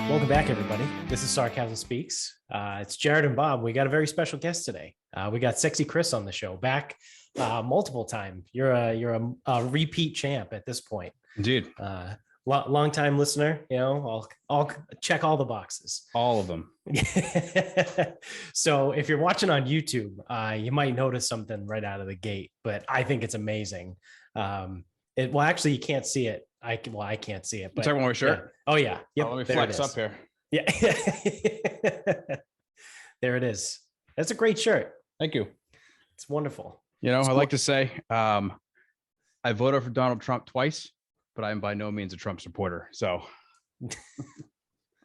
Welcome back, everybody. This is Sarcasm Speaks. It's Jared and Bob. We got a very special guest today. We got Sexy Chris on the show, back multiple times. You're a repeat champ at this point. Indeed. Long time listener. You know, I'll check all the boxes. All of them. So if you're watching on YouTube, you might notice something right out of the gate, but I think it's amazing. Well, actually, you can't see it. I can't see it. But talking about my shirt. Yeah. Oh yeah. Yep. Let me flex up here. Yeah. There it is. That's a great shirt. Thank you. It's wonderful. You know, I like to say, I voted for Donald Trump twice, but I'm by no means a Trump supporter. So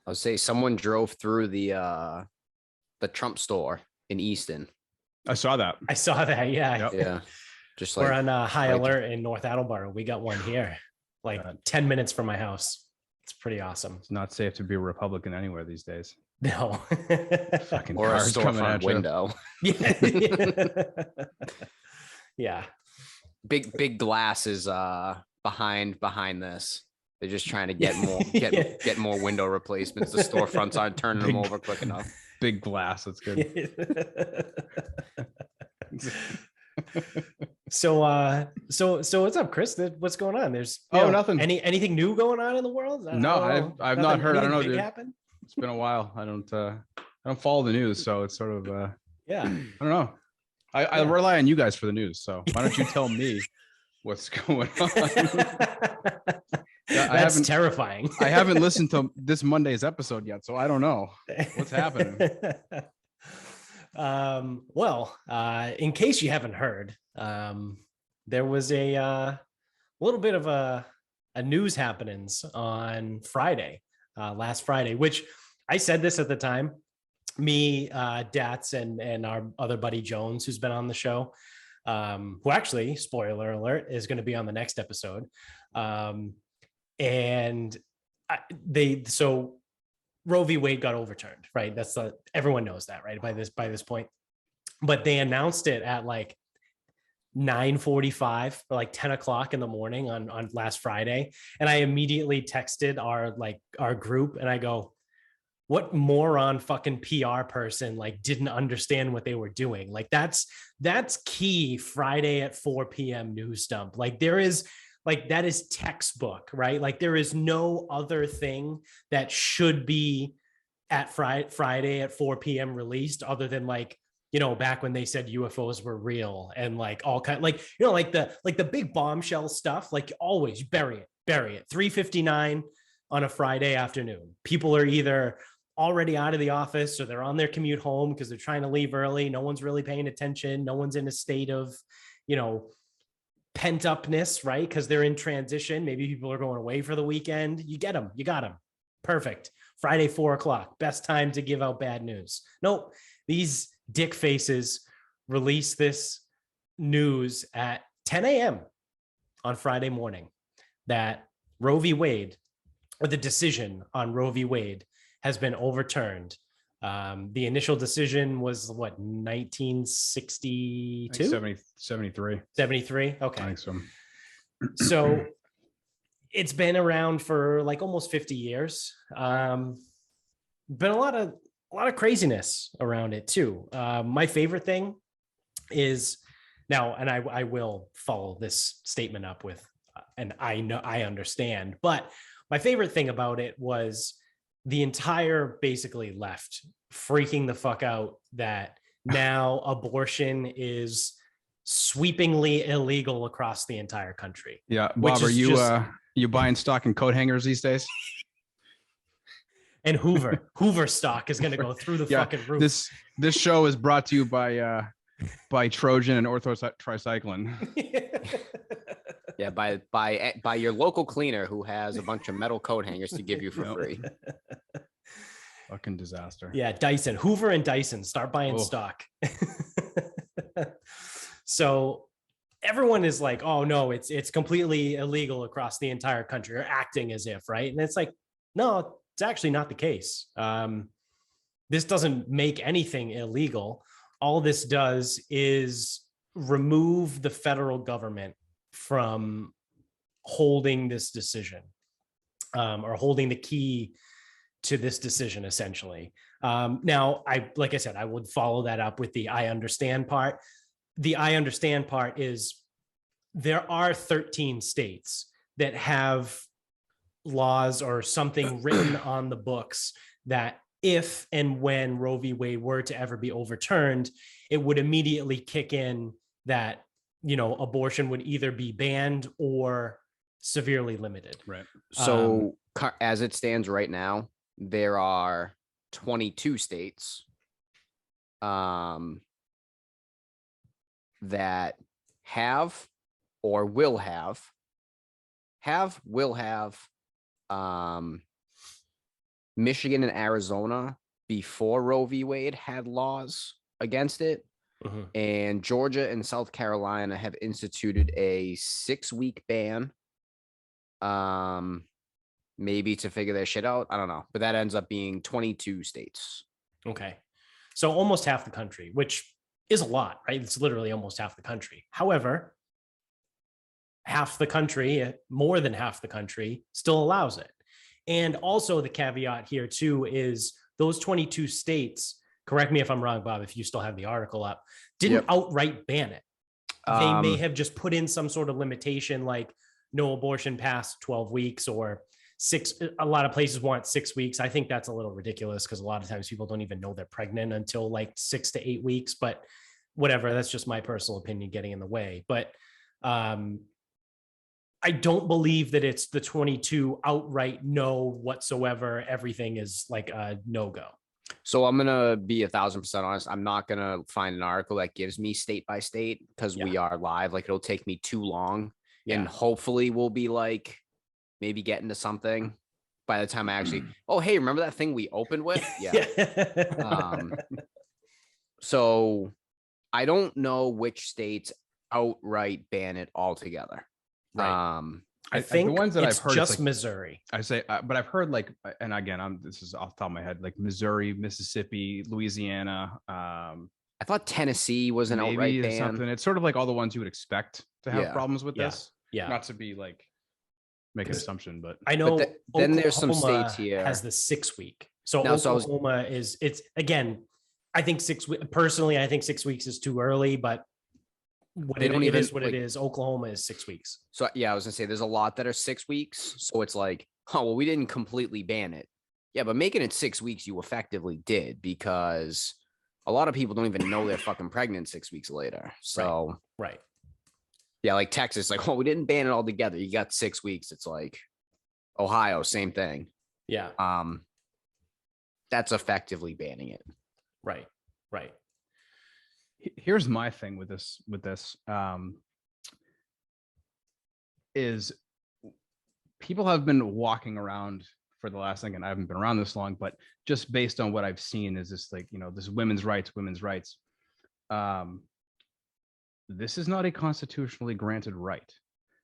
I'll say someone drove through the Trump store in Easton. I saw that. Yeah. Yep. Yeah. Just like We're on high alert in North Attleboro. We got one here, like 10 minutes from my house. It's pretty awesome. It's not safe to be a Republican anywhere these days. No. Fucking or a cars coming storefront at you. window. Yeah. Yeah. Big glasses behind this. They're just trying to get more get more window replacements. The storefronts aren't turning them over quick enough. Big glass. That's good. So what's up, Chris? What's going on? There's nothing. Anything new going on in the world? No, I've not heard. I don't know, dude. Happen? It's been a while. I don't follow the news, so it's sort of yeah. I don't know. I rely on you guys for the news, so why don't you tell me what's going on? That's terrifying. I haven't listened to this Monday's episode yet, so I don't know what's happening. Well, in case you haven't heard, there was a little bit of a news happenings on Friday, last Friday, which I said this at the time. Me, Dats, and our other buddy Jones, who's been on the show, who actually, spoiler alert, is going to be on the next episode. So Roe v. Wade got overturned, right? That's everyone knows that, right? By this point, but they announced it at like 9:45 or like 10 o'clock in the morning on last Friday, and I immediately texted our group, and I go, "What moron fucking PR person like didn't understand what they were doing? Like that's key Friday at 4 p.m. news dump. Like there is." Like that is textbook, right? Like there is no other thing that should be at Friday at 4 p.m. released other than like, you know, back when they said UFOs were real and like all kind, like, you know, like the big bombshell stuff, like always bury it. 3:59 on a Friday afternoon. People are either already out of the office or they're on their commute home because they're trying to leave early. No one's really paying attention. No one's in a state of, you know, pent upness, right? Because they're in transition. Maybe people are going away for the weekend. You get them. You got them. Perfect. Friday, 4 o'clock. Best time to give out bad news. Nope. These dick faces release this news at 10 a.m. on Friday morning that Roe v. Wade, or the decision on Roe v. Wade, has been overturned. The initial decision was what, 1962? 73. 73. Okay. I think so. So it's been around for like almost 50 years. Been a lot of craziness around it too. My favorite thing is now, and I will follow this statement up with, and I know I understand, but my favorite thing about it was the entire basically left freaking the fuck out that now abortion is sweepingly illegal across the entire country. Yeah. Bob, are you you buying stock in coat hangers these days? And Hoover stock is going to go through the fucking roof. This show is brought to you by Trojan and Ortho Tricycling. Yeah, by your local cleaner who has a bunch of metal coat hangers to give you for free. Fucking disaster. Yeah, Dyson, Hoover and Dyson, start buying stock. So everyone is like, oh no, it's completely illegal across the entire country, or acting as if, right? And it's like, no, it's actually not the case. This doesn't make anything illegal. All this does is remove the federal government from holding this decision, or holding the key to this decision, essentially. Now, like I said, I would follow that up with the I understand part. The I understand part is there are 13 states that have laws or something written on the books that if and when Roe v. Wade were to ever be overturned, it would immediately kick in that, abortion would either be banned or severely limited. Right. So as it stands right now, there are 22 states that have or will have Michigan and Arizona before Roe v. Wade had laws against it. Mm-hmm. And Georgia and South Carolina have instituted a 6-week ban. Maybe to figure their shit out. I don't know. But that ends up being 22 states. Okay. So almost half the country, which is a lot, right? It's literally almost half the country. However, half the country, more than half the country, still allows it. And also the caveat here too is those 22 states, correct me if I'm wrong, Bob, if you still have the article up, didn't outright ban it. They may have just put in some sort of limitation like no abortion past 12 weeks or 6. A lot of places want 6 weeks. I think that's a little ridiculous because a lot of times people don't even know they're pregnant until like 6 to 8 weeks, but whatever, that's just my personal opinion getting in the way. But I don't believe that it's the 22 outright no whatsoever. Everything is like a no-go. So I'm going to be 1,000% honest. I'm not going to find an article that gives me state by state because we are live. Like it'll take me too long and hopefully we'll be like maybe getting to something by the time I actually, oh, hey, remember that thing we opened with? Yeah. So I don't know which states outright ban it altogether. Right. I think the ones that I've heard just like, Missouri. I say, but I've heard like, and again, this is off the top of my head, like Missouri, Mississippi, Louisiana. I thought Tennessee was an outright ban. Something. It's sort of like all the ones you would expect to have problems with this. Yeah. Not to be like make an assumption, but I know. But then there's some states here has the 6 week. So no, Oklahoma it's again. I think 6 weeks. Personally, I think 6 weeks is too early, but it is what it is. Oklahoma is 6 weeks. So yeah, I was gonna say there's a lot that are 6 weeks. So it's like, oh well, we didn't completely ban it. Yeah, but making it 6 weeks, you effectively did because a lot of people don't even know they're fucking pregnant 6 weeks later. So right. Yeah, like Texas, like, oh, we didn't ban it altogether. You got 6 weeks. It's like Ohio, same thing. Yeah. That's effectively banning it. Right. Here's my thing with this, is people have been walking around for the last thing, and I haven't been around this long, but just based on what I've seen is this like, this women's rights. This is not a constitutionally granted right.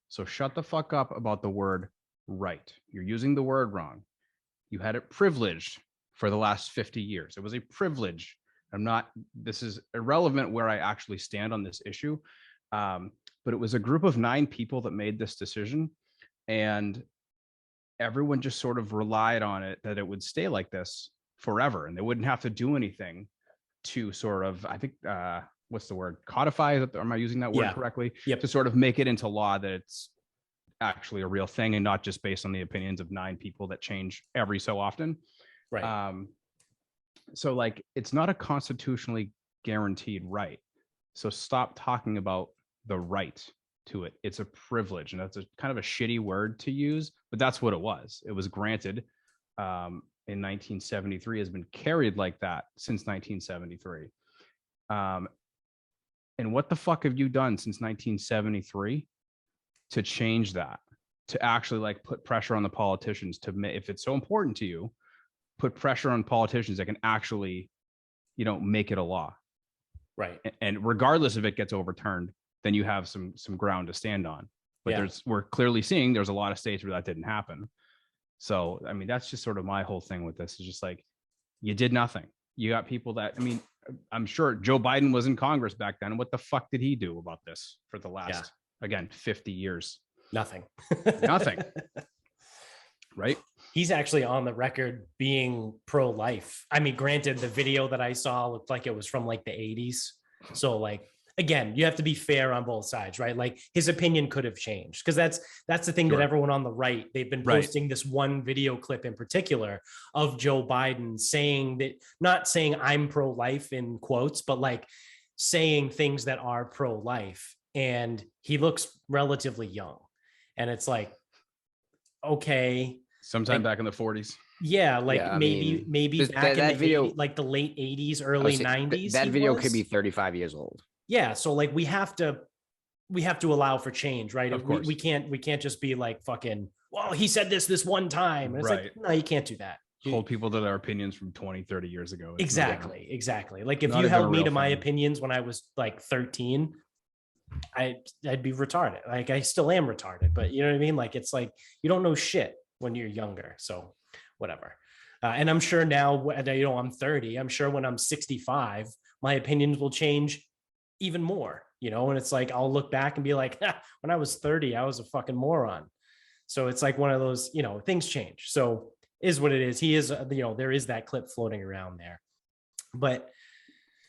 So shut the fuck up about the word right. You're using the word wrong. You had it privileged for the last 50 years. It was a privilege. This is irrelevant where I actually stand on this issue. But it was a group of 9 people that made this decision, and everyone just sort of relied on it, that it would stay like this forever and they wouldn't have to do anything to sort of, I think, what's the word? Codify? Am I using that word correctly? Yep. To sort of make it into law that it's actually a real thing and not just based on the opinions of 9 people that change every so often. Right. So like, it's not a constitutionally guaranteed right. So stop talking about the right to it. It's a privilege. And that's a kind of a shitty word to use, but that's what it was. It was granted in 1973, has been carried like that since 1973. And what the fuck have you done since 1973 to change that? To actually like put pressure on the politicians to, if it's so important to you, put pressure on politicians that can actually, make it a law. Right. And regardless if it gets overturned, then you have some ground to stand on. But we're clearly seeing there's a lot of states where that didn't happen. So, I mean, that's just sort of my whole thing with this is just like, you did nothing. You got people that, I mean, I'm sure Joe Biden was in Congress back then. What the fuck did he do about this for the last, again, 50 years? Nothing. Nothing. Right. he's actually on the record being pro-life. I mean, granted, the video that I saw looked like it was from like the 80s. So like, again, you have to be fair on both sides, right? Like his opinion could have changed, because that's the thing that everyone on the right, they've been posting this one video clip in particular of Joe Biden saying that, not saying I'm pro-life in quotes, but like saying things that are pro-life, and he looks relatively young. And it's like, okay, sometime like, back in the 40s. yeah, like Yeah, I maybe mean, back in that the video, 80s, like the late 80s, early 90s. that video could be 35 years old. Yeah, so like we have to allow for change, right? Of course. We can't just be like fucking, well, he said this one time. And it's like, no, you can't do that. Hold people to their opinions from 20, 30 years ago. Exactly. Like if you held me to my opinions when I was like 13, I'd be retarded. Like I still am retarded, but you know what I mean? Like, it's like, you don't know shit when you're younger. So whatever. And I'm sure now, I'm 30. I'm sure when I'm 65, my opinions will change even more, and it's like, I'll look back and be like, when I was 30, I was a fucking moron. So it's like one of those, things change. So is what it is. He is, there is that clip floating around there, but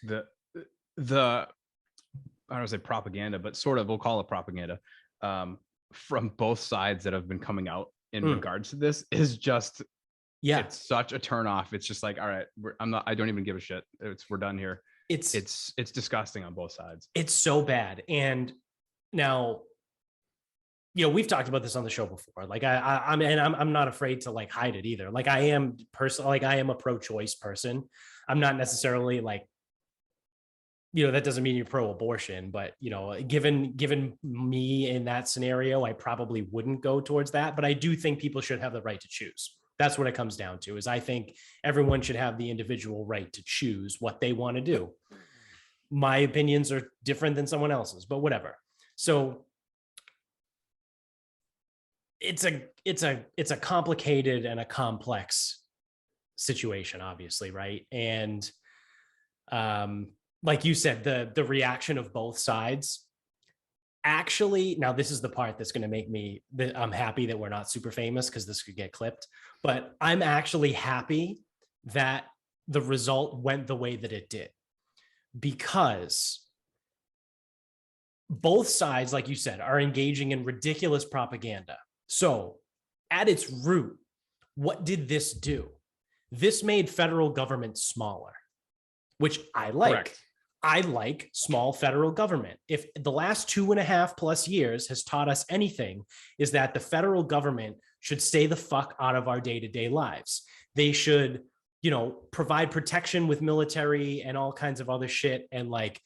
the I don't want to say propaganda, but sort of, we'll call it propaganda, from both sides that have been coming out in regards to this is just, it's such a turnoff. It's just like, all right, I don't even give a shit. We're done here. It's disgusting on both sides. It's so bad. And now, we've talked about this on the show before. Like I'm not afraid to like hide it either. Like I am a pro-choice person. I'm not necessarily like, that doesn't mean you're pro-abortion, but given me in that scenario, I probably wouldn't go towards that. But I do think people should have the right to choose. That's what it comes down to, is I think everyone should have the individual right to choose what they want to do. My opinions are different than someone else's, but whatever. So it's a complicated and a complex situation, obviously, right? And like you said, the reaction of both sides. Actually, now this is the part that's going to make me, I'm happy that we're not super famous, because this could get clipped, but I'm actually happy that the result went the way that it did, because both sides, like you said, are engaging in ridiculous propaganda. So at its root, what did this do? This made federal government smaller, which I like. Correct. I like small federal government. If the last 2.5+ years has taught us anything, is that the federal government should stay the fuck out of our day-to-day lives. They should, provide protection with military and all kinds of other shit. And like,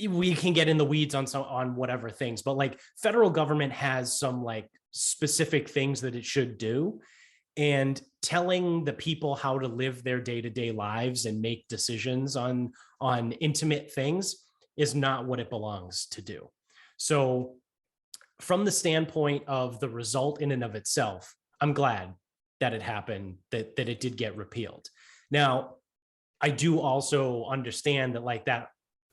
we can get in the weeds on whatever things, but like federal government has some like specific things that it should do. And telling the people how to live their day-to-day lives and make decisions on intimate things is not what it belongs to do. So from the standpoint of the result in and of itself, I'm glad that it happened, that it did get repealed. Now, I do also understand that like that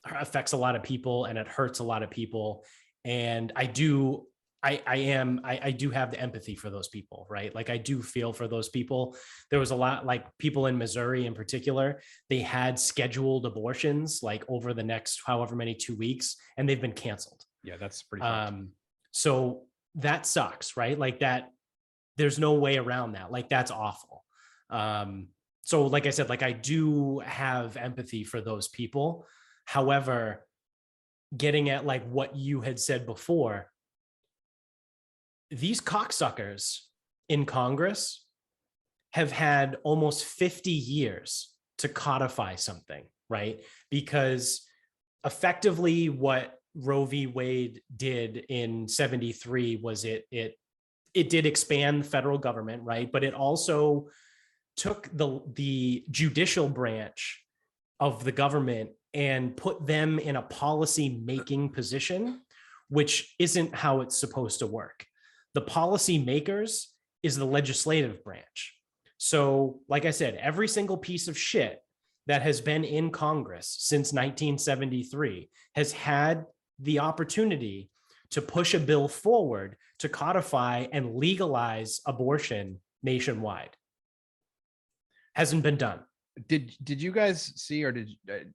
affects a lot of people and it hurts a lot of people. And I do have the empathy for those people, right? Like I do feel for those people. There was a lot, like people in Missouri in particular, they had scheduled abortions like over the next however many 2 weeks, and they've been canceled. Yeah, that's pretty tough. So that sucks, right? Like that, there's no way around that. Like that's awful. So like I said, like I do have empathy for those people. However, getting at like what you had said before, these cocksuckers in Congress have had almost 50 years to codify something, right? Because effectively what Roe v. Wade did in 73 was it did expand the federal government, right? But it also took the judicial branch of the government and put them in a policy making position, which isn't how it's supposed to work. The policy makers is the legislative branch. So, like I said, every single piece of shit that has been in Congress since 1973 has had the opportunity to push a bill forward to codify and legalize abortion nationwide. Hasn't been done. Did you guys see, or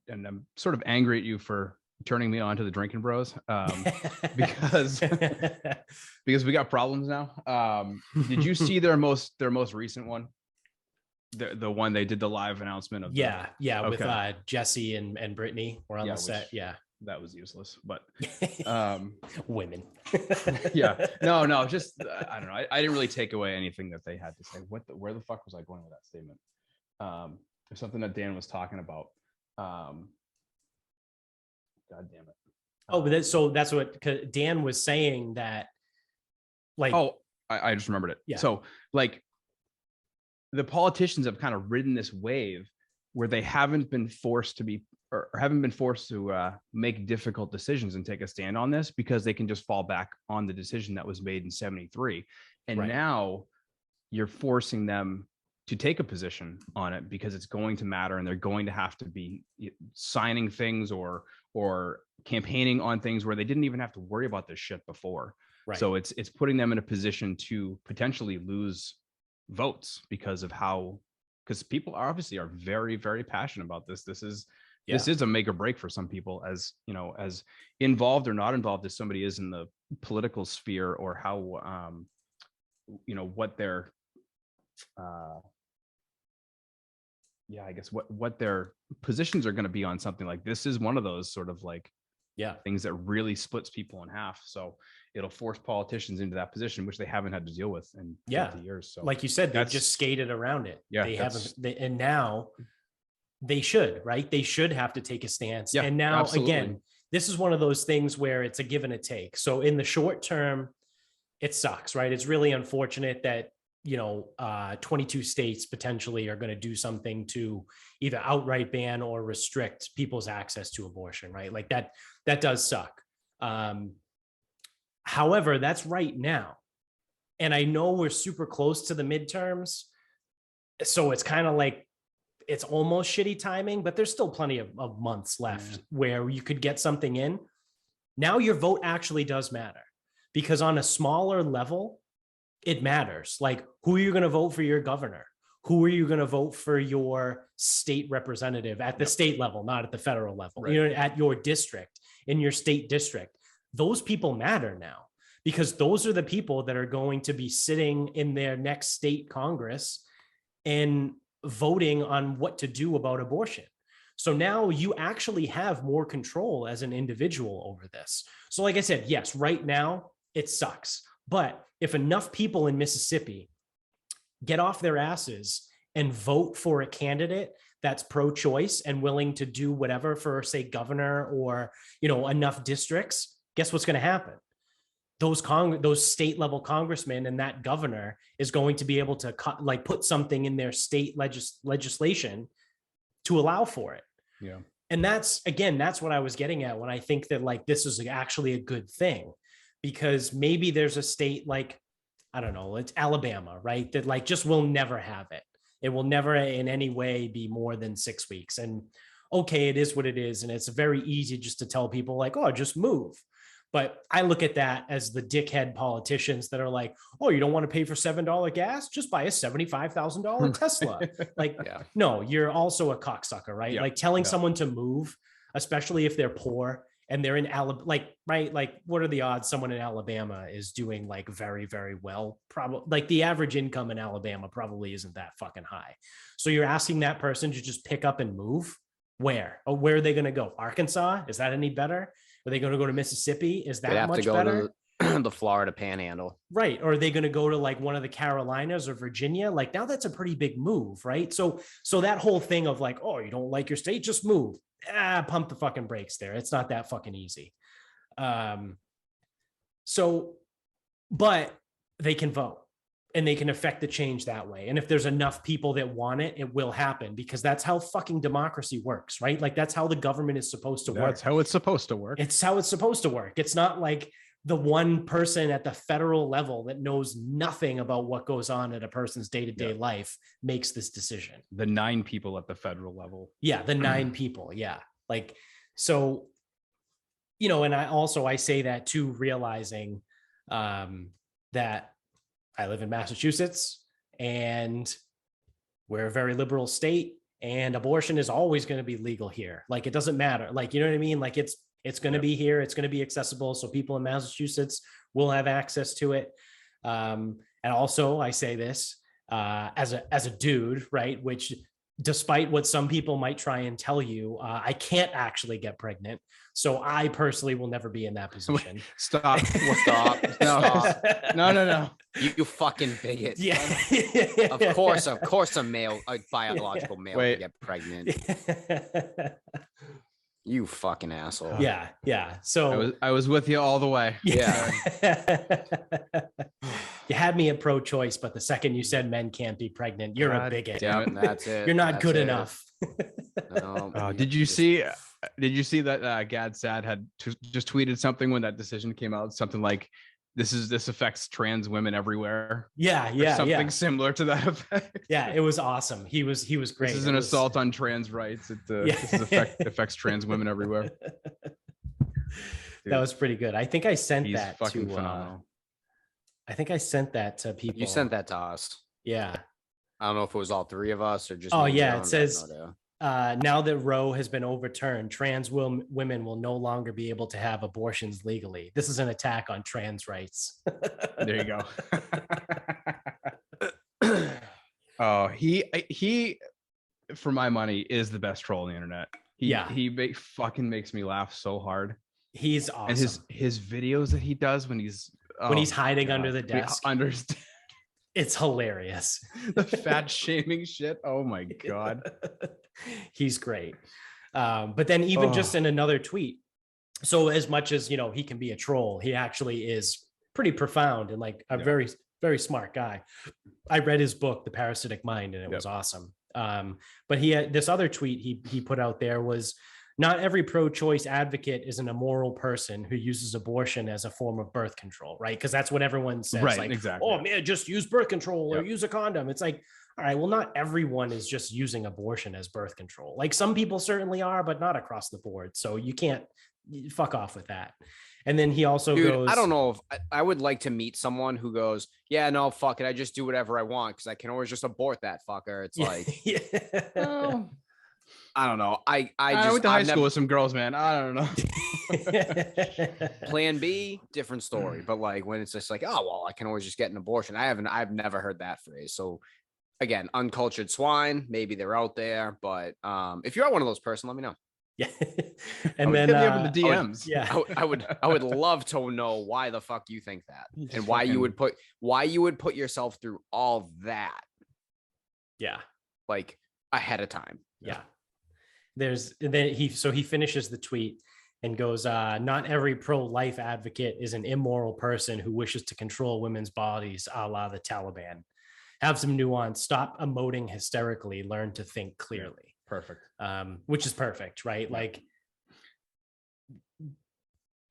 and I'm sort of angry at you for turning me on to the Drinking Bros, because we got problems now. Did you see their most recent one? The one they did the live announcement of. Yeah, with okay. Jesse and Brittany were on the set. Yeah, that was useless, but women. Yeah, no, just I don't know. I didn't really take away anything that they had to say. Where the fuck was I going with that statement? There's something that Dan was talking about. God damn it. Oh, but that's what Dan was saying, that like, oh, I just remembered it. Yeah. So like the politicians have kind of ridden this wave where they haven't been forced to be, or haven't been forced to make difficult decisions and take a stand on this, because they can just fall back on the decision that was made in 73. And Right. now you're forcing them to take a position on it, because it's going to matter, and they're going to have to be signing things or campaigning on things where they didn't even have to worry about this shit before. Right. So it's putting them in a position to potentially lose votes because people obviously are very, very passionate about this. This is a make or break for some people, as you know, as involved or not involved as somebody is in the political sphere, or how what their I guess what their positions are going to be on something like this. Is one of those sort of like things that really splits people in half. So it'll force politicians into that position, which they haven't had to deal with in 50 years. So like you said, they've just skated around it. Yeah, they haven't, and now they should, right? They should have to take a stance. Yeah, and now absolutely. Again, this is one of those things where it's a give and a take. So in the short term, it sucks, right? It's really unfortunate that 22 states potentially are going to do something to either outright ban or restrict people's access to abortion, right? Like that does suck. However, that's right now. And I know we're super close to the midterms. So it's kind of like, it's almost shitty timing, but there's still plenty of months left where you could get something in. Now your vote actually does matter, because on a smaller level, it matters. Like, who are you going to vote for your governor? Who are you going to vote for your state representative at the state level, not at the federal level, right. At your district, in your state district? Those people matter now, because those are the people that are going to be sitting in their next state Congress and voting on what to do about abortion. So now you actually have more control as an individual over this. So like I said, yes, right now it sucks. But if enough people in Mississippi get off their asses and vote for a candidate that's pro-choice and willing to do whatever for, say, governor or, enough districts, guess what's going to happen? Those state level congressmen and that governor is going to be able to put something in their state legislation to allow for it. Yeah. And that's what I was getting at when I think that this is actually a good thing, because maybe there's a state like, I don't know, it's Alabama, right? That just will never have it. It will never in any way be more than 6 weeks. And okay, it is what it is. And it's very easy just to tell people oh, just move. But I look at that as the dickhead politicians that are like, oh, you don't want to pay for $7 gas? Just buy a $75,000 Tesla. No, you're also a cocksucker, right? Yeah. Telling someone to move, especially if they're poor and they're in Alabama, right? What are the odds someone in Alabama is doing very, very well? Probably the average income in Alabama probably isn't that fucking high. So you're asking that person to just pick up and move? Where? Oh, where are they going to go? Arkansas? Is that any better? Are they going to go to Mississippi? Is that much better? To the Florida Panhandle, right? Or are they going to go to one of the Carolinas or Virginia? Now that's a pretty big move, right? So that whole thing of oh, you don't like your state, just move. Pump the fucking brakes there. It's not that fucking easy. But they can vote and they can affect the change that way. And if there's enough people that want it, it will happen, because that's how fucking democracy works, right? That's how the government is supposed to work. That's how it's supposed to work. It's how it's supposed to work. It's not like the one person at the federal level that knows nothing about what goes on at a person's day-to-day life makes this decision. The 9 people at the federal level. Yeah, the 9 people. Yeah. So, and I say that too, realizing that I live in Massachusetts. and we're a very liberal state, and abortion is always going to be legal here. Like, it doesn't matter. Like, you know what I mean? Like, it's going to be here. It's going to be accessible. So people in Massachusetts will have access to it. And also, I say this as a dude, right? Which, despite what some people might try and tell you, I can't actually get pregnant. So I personally will never be in that position. Stop. No. You fucking bigot. Yeah. Of course, a biological male can get pregnant. You fucking asshole. Yeah. So I was with you all the way. Yeah. You had me at pro-choice, but the second you said men can't be pregnant, you're a bigot. Yeah, that's it. You're not That's good it. enough. No, Did you see that Gad Sad had just tweeted something when that decision came out? Something like, this affects trans women everywhere. Yeah. Something similar to that effect. Yeah, it was awesome. He was great. This is an assault on trans rights. This affects trans women everywhere. That was pretty good. I think I sent that to phenomenal. I think I sent that to people. You sent that to us. Yeah. I don't know if it was all three of us or just. Oh me and yeah, John, it says no now that Roe has been overturned, trans women will no longer be able to have abortions legally. This is an attack on trans rights. There you go. Oh, he, for my money, is the best troll on the internet. He fucking makes me laugh so hard. He's awesome. And his videos that he does when he's hiding under the desk. It's hilarious. The fat shaming shit. Oh my God. He's great. But then even just in another tweet. So as much as, he can be a troll, he actually is pretty profound and like a very, very smart guy. I read his book, The Parasitic Mind, and it was awesome. But he had this other tweet he put out there was, not every pro-choice advocate is an immoral person who uses abortion as a form of birth control, right? Because that's what everyone says. Right, like, exactly. Oh man, just use birth control or use a condom. It's like, all right, well, not everyone is just using abortion as birth control. Like, some people certainly are, but not across the board. So you can't fuck off with that. And then he also goes, I don't know if I would like to meet someone who goes, yeah, no, fuck it. I just do whatever I want because I can always just abort that fucker. It's like, oh. I don't know. I went to high school with some girls, man. I don't know. Plan B, different story. But like when it's just like, oh well, I can always just get an abortion. I've never heard that phrase. So again, uncultured swine. Maybe they're out there, but if you're one of those person, let me know. Yeah, and then hit me up in the DMs. I would love to know why the fuck you think that, and why you would put yourself through all that. Yeah, like ahead of time. Yeah. He finishes the tweet and goes, not every pro-life advocate is an immoral person who wishes to control women's bodies, a la the Taliban. Have some nuance, stop emoting hysterically, learn to think clearly. Perfect. Which is perfect, right? Like,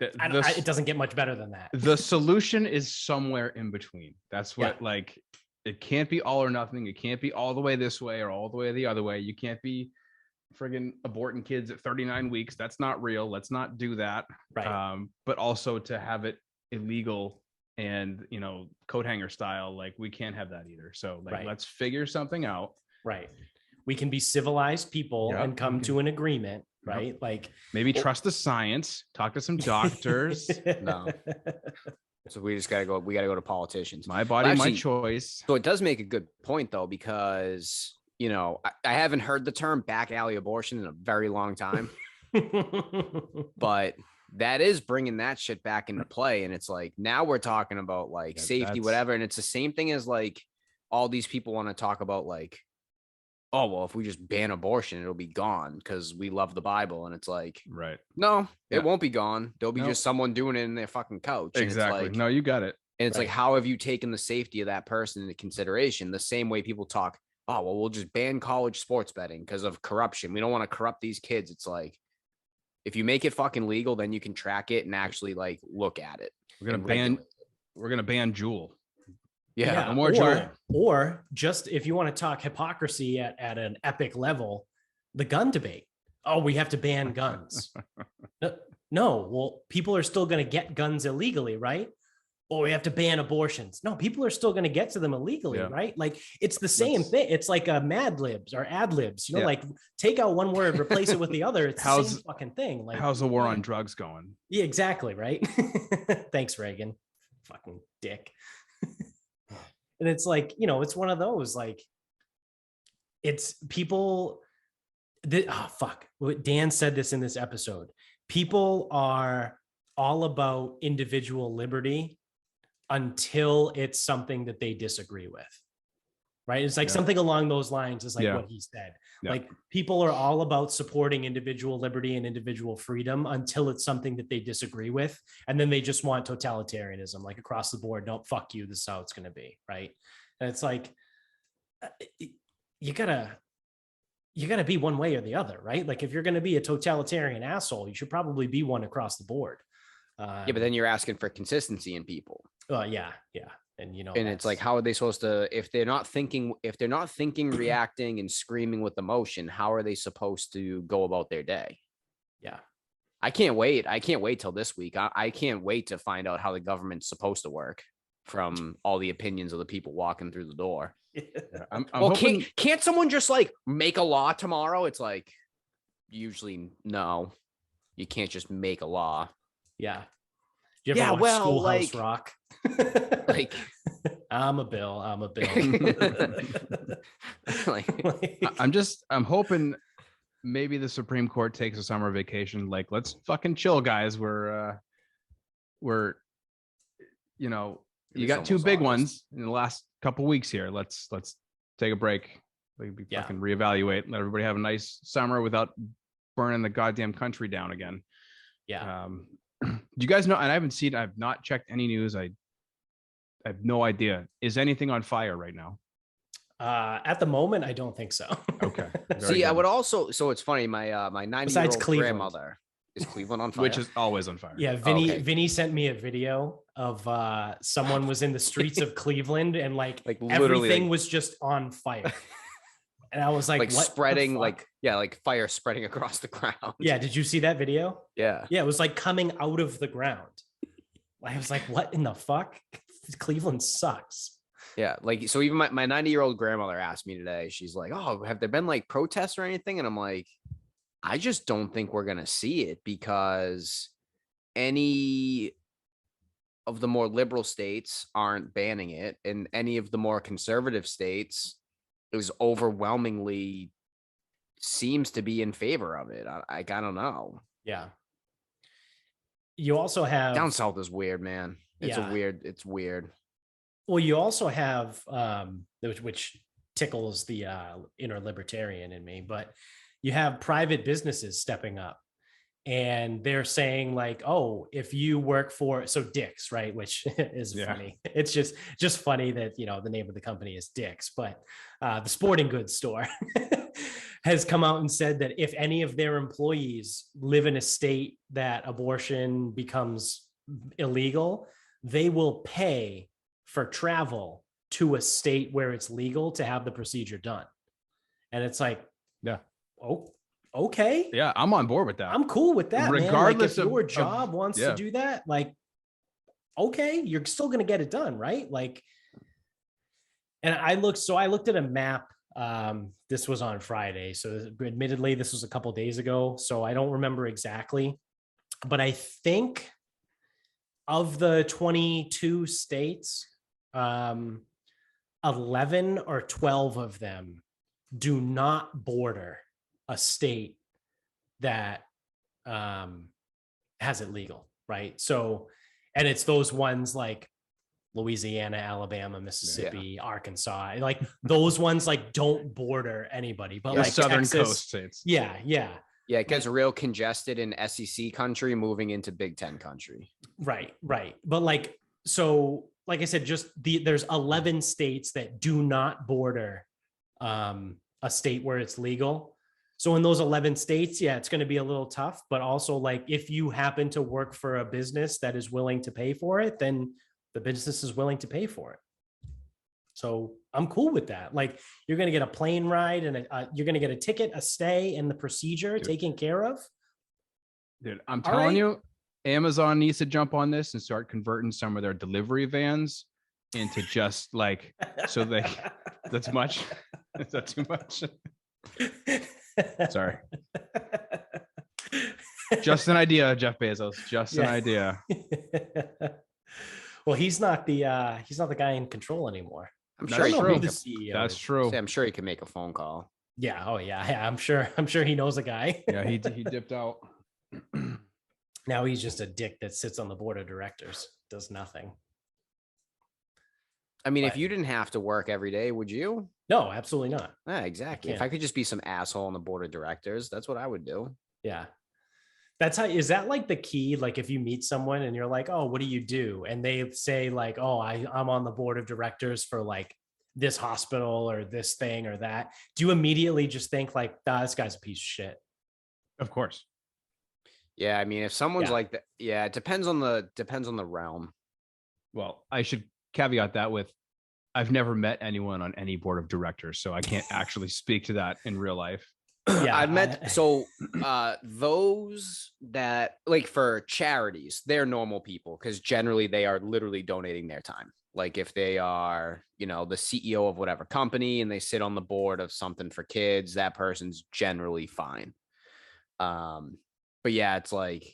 it doesn't get much better than that. The solution is somewhere in between. That's what, like, it can't be all or nothing. It can't be all the way this way or all the way the other way. You can't be friggin' aborting kids at 39 weeks. That's not real. Let's not do that. Right. But also to have it illegal and, coat hanger style, like, we can't have that either. So like, let's figure something out. Right. We can be civilized people and come to an agreement, right? Like, maybe trust the science, talk to some doctors. No. So we gotta go to politicians. My body, my choice. So it does make a good point though, because I haven't heard the term back alley abortion in a very long time, but that is bringing that shit back into play. And it's like, now we're talking about like safety, whatever. And it's the same thing as like all these people want to talk about like, oh, well, if we just ban abortion, it'll be gone because we love the Bible. And it's like, right. No, it won't be gone. There'll be just someone doing it in their fucking couch. Exactly. Like, no, you got it. And it's like, how have you taken the safety of that person into consideration? The same way people talk, oh, well, we'll just ban college sports betting because of corruption. We don't want to corrupt these kids. It's like, if you make it fucking legal, then you can track it and actually like look at it. We're gonna ban Juul. Yeah. No more Juul. Or just if you want to talk hypocrisy at an epic level, the gun debate. Oh, we have to ban guns. No, well, people are still going to get guns illegally, right? we have to ban abortions. No, people are still going to get to them illegally, Yeah. right? Like it's the same thing. It's like a Mad Libs or ad libs, you know, like take out one word, replace it with the other. It's the same fucking thing. Like how's the war on drugs going? Yeah, exactly. Right. Thanks, Reagan. Fucking dick. And it's like, you know, it's one of those, like, it's people that, oh, fuck. Dan said this in this episode. People are all about individual liberty until it's something that they disagree with. Right. It's like something along those lines is like what he said. Like people are all about supporting individual liberty and individual freedom until it's something that they disagree with. And then they just want totalitarianism, like across the board. Don't fuck you. This is how it's going to be. Right. And it's like, you gotta be one way or the other, right? Like if you're going to be a totalitarian asshole, you should probably be one across the board. Yeah, but then you're asking for consistency in people. Yeah. And you know, and it's like, how are they supposed to, if they're not thinking, reacting and screaming with emotion, how are they supposed to go about their day? Yeah. I can't wait till this week. I can't wait to find out how the government's supposed to work from all the opinions of the people walking through the door. I'm hoping... can't someone just like make a law tomorrow? It's like, usually no, you can't just make a law. Yeah. Do you ever watch Schoolhouse Rock? Like, I'm a bill. I'm hoping maybe the Supreme Court takes a summer vacation. Like, let's fucking chill, guys. We're you know, you got two big ones in the last couple weeks here. Let's take a break. Fucking reevaluate. Let everybody have a nice summer without burning the goddamn country down again. Yeah. Do you guys know? And I've not checked any news. I have no idea. Is anything on fire right now? At the moment, I don't think so. Okay. See, good. I would also. So it's funny. My 90-year-old grandmother is Cleveland on fire, which is always on fire. Yeah, Vinny sent me a video of someone was in the streets of Cleveland and like everything was just on fire. And I was like what spreading, like fire spreading across the ground. Yeah. Did you see that video? Yeah. Yeah. It was like coming out of the ground. I was like, what in the fuck? Cleveland sucks. Yeah. Like, so even my 90-year-old grandmother asked me today, she's like, oh, have there been like protests or anything? And I'm like, I just don't think we're going to see it because any of the more liberal states aren't banning it. And any of the more conservative states is overwhelmingly seems to be in favor of it. I don't know. Yeah. You also have down south is weird, man. It's weird. Well, you also have which tickles the inner libertarian in me, but you have private businesses stepping up and they're saying like, oh, if you work for Dick's, right? Which is funny. It's just funny that, you know, the name of the company is Dick's, but the sporting goods store has come out and said that if any of their employees live in a state that abortion becomes illegal, they will pay for travel to a state where it's legal to have the procedure done. And it's like, oh, okay. Yeah, I'm on board with that. I'm cool with that, regardless man. Like, if your job wants to do that, like, okay, you're still going to get it done, right? Like, and I looked at a map. This was on Friday. So admittedly, this was a couple of days ago. So I don't remember exactly, but I think of the 22 states, 11 or 12 of them do not border a state that has it legal, right? So, and it's those ones like Louisiana, Alabama, Mississippi, Arkansas, like those ones like don't border anybody, but like southern Texas, coast states. Yeah, it gets real congested in SEC country moving into Big Ten country. Right. But like, so like I said, there's 11 states that do not border a state where it's legal. So in those 11 states, it's going to be a little tough, but also like if you happen to work for a business that is willing to pay for it, then the business is willing to pay for it. So I'm cool with that. Like you're going to get a plane ride and you're going to get a ticket, a stay, and the procedure taken care of. Dude, I'm telling you, Amazon needs to jump on this and start converting some of their delivery vans into just like, so they, that's much. Is that too much? Sorry. Just an idea, Jeff Bezos. Just an idea. Well, he's not the guy in control anymore. I'm sure That's true. The CEO That's is. true. I'm sure he can make a phone call. Yeah. Oh yeah. I'm sure he knows a guy. Yeah, he dipped out. Now he's just a dick that sits on the board of directors, does nothing. I mean, But- if you didn't have to work every day, would you? No, absolutely not. Yeah, exactly. If I could just be some asshole on the board of directors, that's what I would do. Yeah. That's how, is that like the key? Like if you meet someone and you're like, oh, what do you do? And they say like, oh, I'm on the board of directors for like this hospital or this thing or that. Do you immediately just think like, this guy's a piece of shit? Of course. Yeah, I mean, if someone's Yeah. like that, yeah, it depends on the realm. Well, I should caveat that with I've never met anyone on any board of directors, so I can't actually speak to that in real life. Yeah, I've met those that like for charities, they're normal people because generally they are literally donating their time. Like if they are, the CEO of whatever company and they sit on the board of something for kids, that person's generally fine. But yeah, it's like,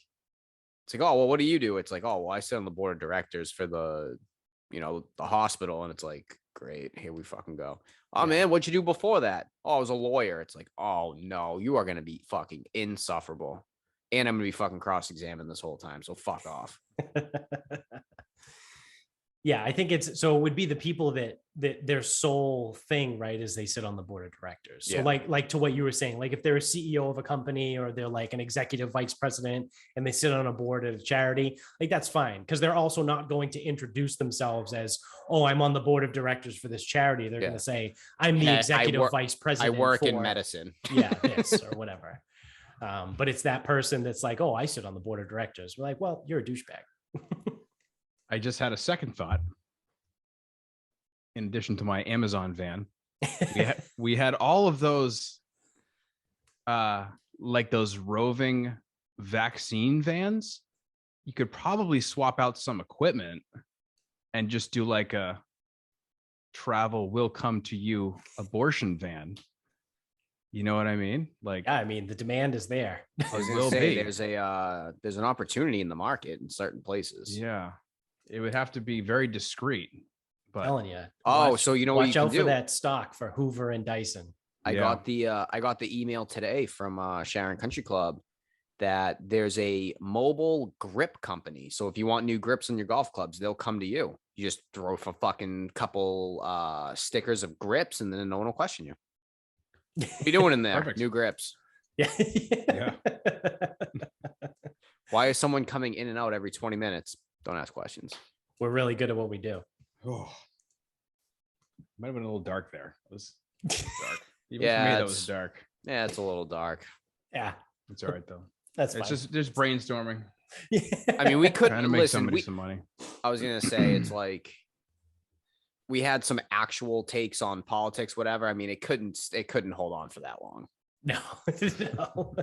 oh, well, what do you do? It's like, oh, well, I sit on the board of directors for the hospital. And it's like, great, here we fucking go. Oh, man, what'd you do before that? Oh, I was a lawyer. It's like, oh, no, you are going to be fucking insufferable. And I'm going to be fucking cross-examined this whole time. So fuck off. Yeah, I think it would be the people that their sole thing, right, is they sit on the board of directors. So Yeah. like to what you were saying, like if they're a CEO of a company or they're like an executive vice president and they sit on a board at a charity, like that's fine because they're also not going to introduce themselves as, oh, I'm on the board of directors for this charity. They're going to say, I'm the Hey, executive vice president. I work in for, medicine. yeah, this or whatever. But it's that person that's like, oh, I sit on the board of directors. We're like, well, you're a douchebag. I just had a second thought. In addition to my Amazon van, we had all of those, like those roving vaccine vans. You could probably swap out some equipment and just do like a travel will come to you abortion van. You know what I mean? Like, Yeah, I mean, the demand is there. I was will going to say be. there's an opportunity in the market in certain places. yeah, it would have to be very discreet. But Telling you. Oh, so you know what you watch can out do? for that stock for Hoover and Dyson. I Yeah. got the email today from Sharon Country Club that there's a mobile grip company. So if you want new grips on your golf clubs, they'll come to you. You just throw a fucking couple stickers of grips and then no one will question you. What are you doing in there? Perfect. New grips. Yeah. Yeah. Why is someone coming in and out every 20 minutes? Don't ask questions. We're really good at what we do. Oh, might have been a little dark there. It was dark. Even Yeah, for me, that it's- was dark. Yeah, it's a little dark. Yeah, It's all right though. that's It's fine. just brainstorming, I mean, we could trying to make listen. somebody some money. I was gonna say it's like we had some actual takes on politics, whatever. I mean, it couldn't hold on for that long. No, no.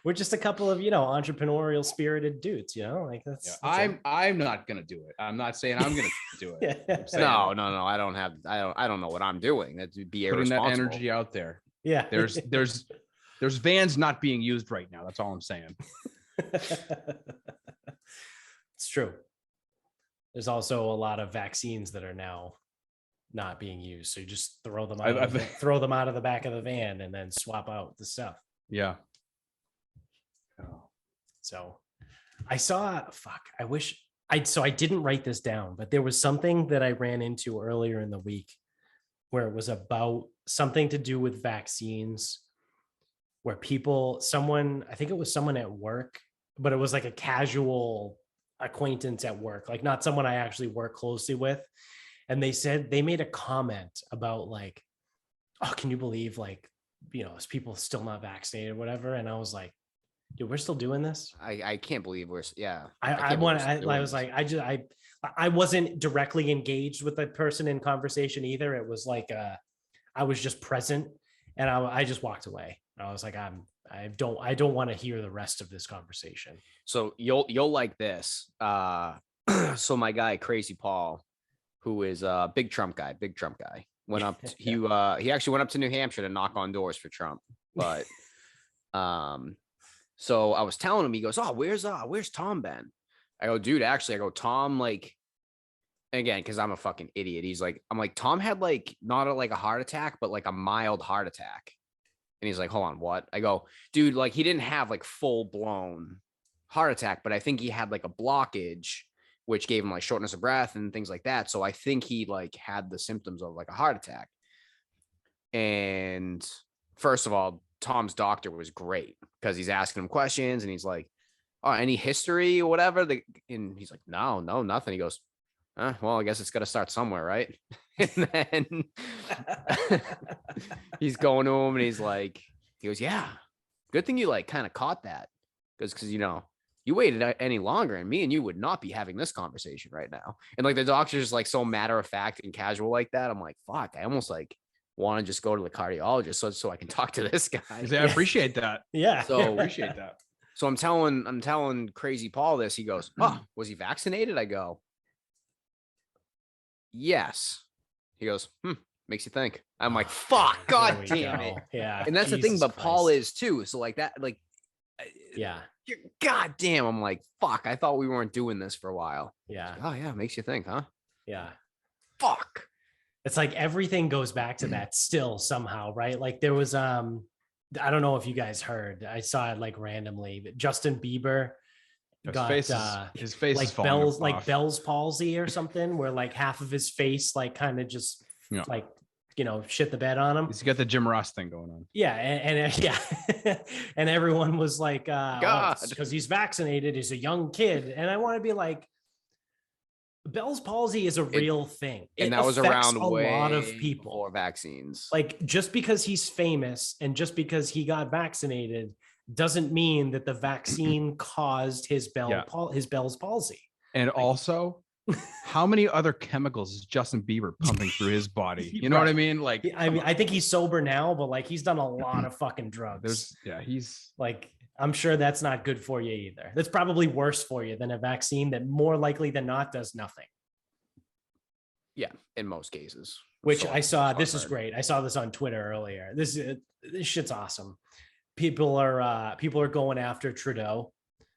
We're just a couple of, entrepreneurial spirited dudes, like that's, Yeah, that's I'm not gonna do it. I'm not saying I'm gonna do it. it. I'm saying No. I don't know what I'm doing. That'd be putting that irresponsible. energy out there. Yeah. There's vans not being used right now. That's all I'm saying. It's true. There's also a lot of vaccines that are now not being used. So you just throw them out, throw them out of the back of the van and then swap out the stuff. Yeah. So I saw, I didn't write this down, but there was something that I ran into earlier in the week where it was about something to do with vaccines, where I think it was someone at work, but it was like a casual acquaintance at work, like not someone I actually work closely with. And they said they made a comment about like, oh, can you believe is people still not vaccinated or whatever? And I was like, dude, we're still doing this. I can't believe we're yeah. I wasn't directly engaged with the person in conversation either. It was like I was just present and I just walked away. I was like, I don't want to hear the rest of this conversation. So you'll like this. So my guy, Crazy Paul, who is a big Trump guy, went up. He actually went up to New Hampshire to knock on doors for Trump. But so I was telling him, he goes, "Oh, where's Tom been?" I go, "Dude, actually," I go, "Tom, like," again, because I'm a fucking idiot. He's like, I'm like, "Tom had like not like a heart attack, but like a mild heart attack." And he's like, "Hold on, what?" I go, "Dude, like he didn't have like full blown heart attack, but I think he had like a blockage, which gave him like shortness of breath and things like that. So I think he like had the symptoms of like a heart attack." And first of all, Tom's doctor was great because he's asking him questions and he's like, "Oh, any history or whatever?" And he's like, no, nothing. He goes, "Well, I guess it's got to start somewhere, right?" And then he's going to him and he goes, "Yeah, good thing you like kind of caught that because you waited any longer and me and you would not be having this conversation right now." And like the doctor's just like so matter of fact and casual like that. I'm like, fuck, I almost like want to just go to the cardiologist so I can talk to this guy. I appreciate that. Yeah. So I appreciate that. So I'm telling Crazy Paul this. He goes, "Oh, was he vaccinated?" I go, "Yes." He goes, "Makes you think." I'm like, fuck, god damn it. Yeah. And that's the thing, but Paul is too. So like that, like, yeah. God damn. I'm like, fuck, I thought we weren't doing this for a while. Yeah. Oh yeah, makes you think, huh? Yeah. Fuck. It's like everything goes back to that still somehow, right? Like there was I don't know if you guys heard. I saw it like randomly, but Justin Bieber got his face like is falling off. like Bell's palsy or something, where like half of his face like kind of just like shit the bed on him. He's got the Jim Ross thing going on. Yeah, and yeah, and everyone was like, because he's vaccinated, he's a young kid, and I want to be like, Bell's palsy is a real thing. And that was around a lot of people before vaccines. Like just because he's famous and just because he got vaccinated doesn't mean that the vaccine caused his Bell's palsy. And also, how many other chemicals is Justin Bieber pumping through his body? You know what I mean? Like, I think he's sober now, but like he's done a lot of fucking drugs. He's like, I'm sure that's not good for you either. That's probably worse for you than a vaccine that more likely than not does nothing. Yeah, in most cases. Which I saw, this is great. I saw this on Twitter earlier. This shit's awesome. People are going after Trudeau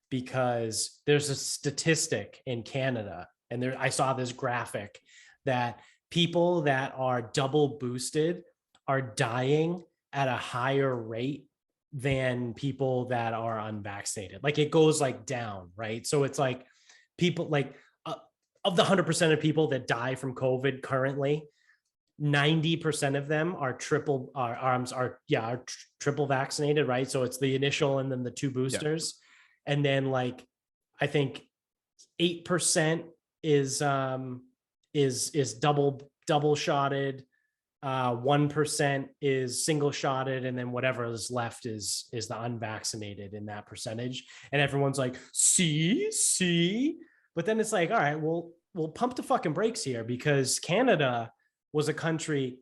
because there's a statistic in Canada, and I saw this graphic that people that are double boosted are dying at a higher rate than people that are unvaccinated. Like it goes like down, right? So it's like people like of the 100% of people that die from COVID currently, 90% of them are triple vaccinated, right? So it's the initial and then the two boosters. Yeah. And then like I think 8% is double shotted, 1% is single shotted, and then whatever is left is the unvaccinated in that percentage. And everyone's like, see, but then it's like, all right, we'll pump the fucking brakes here, because Canada was a country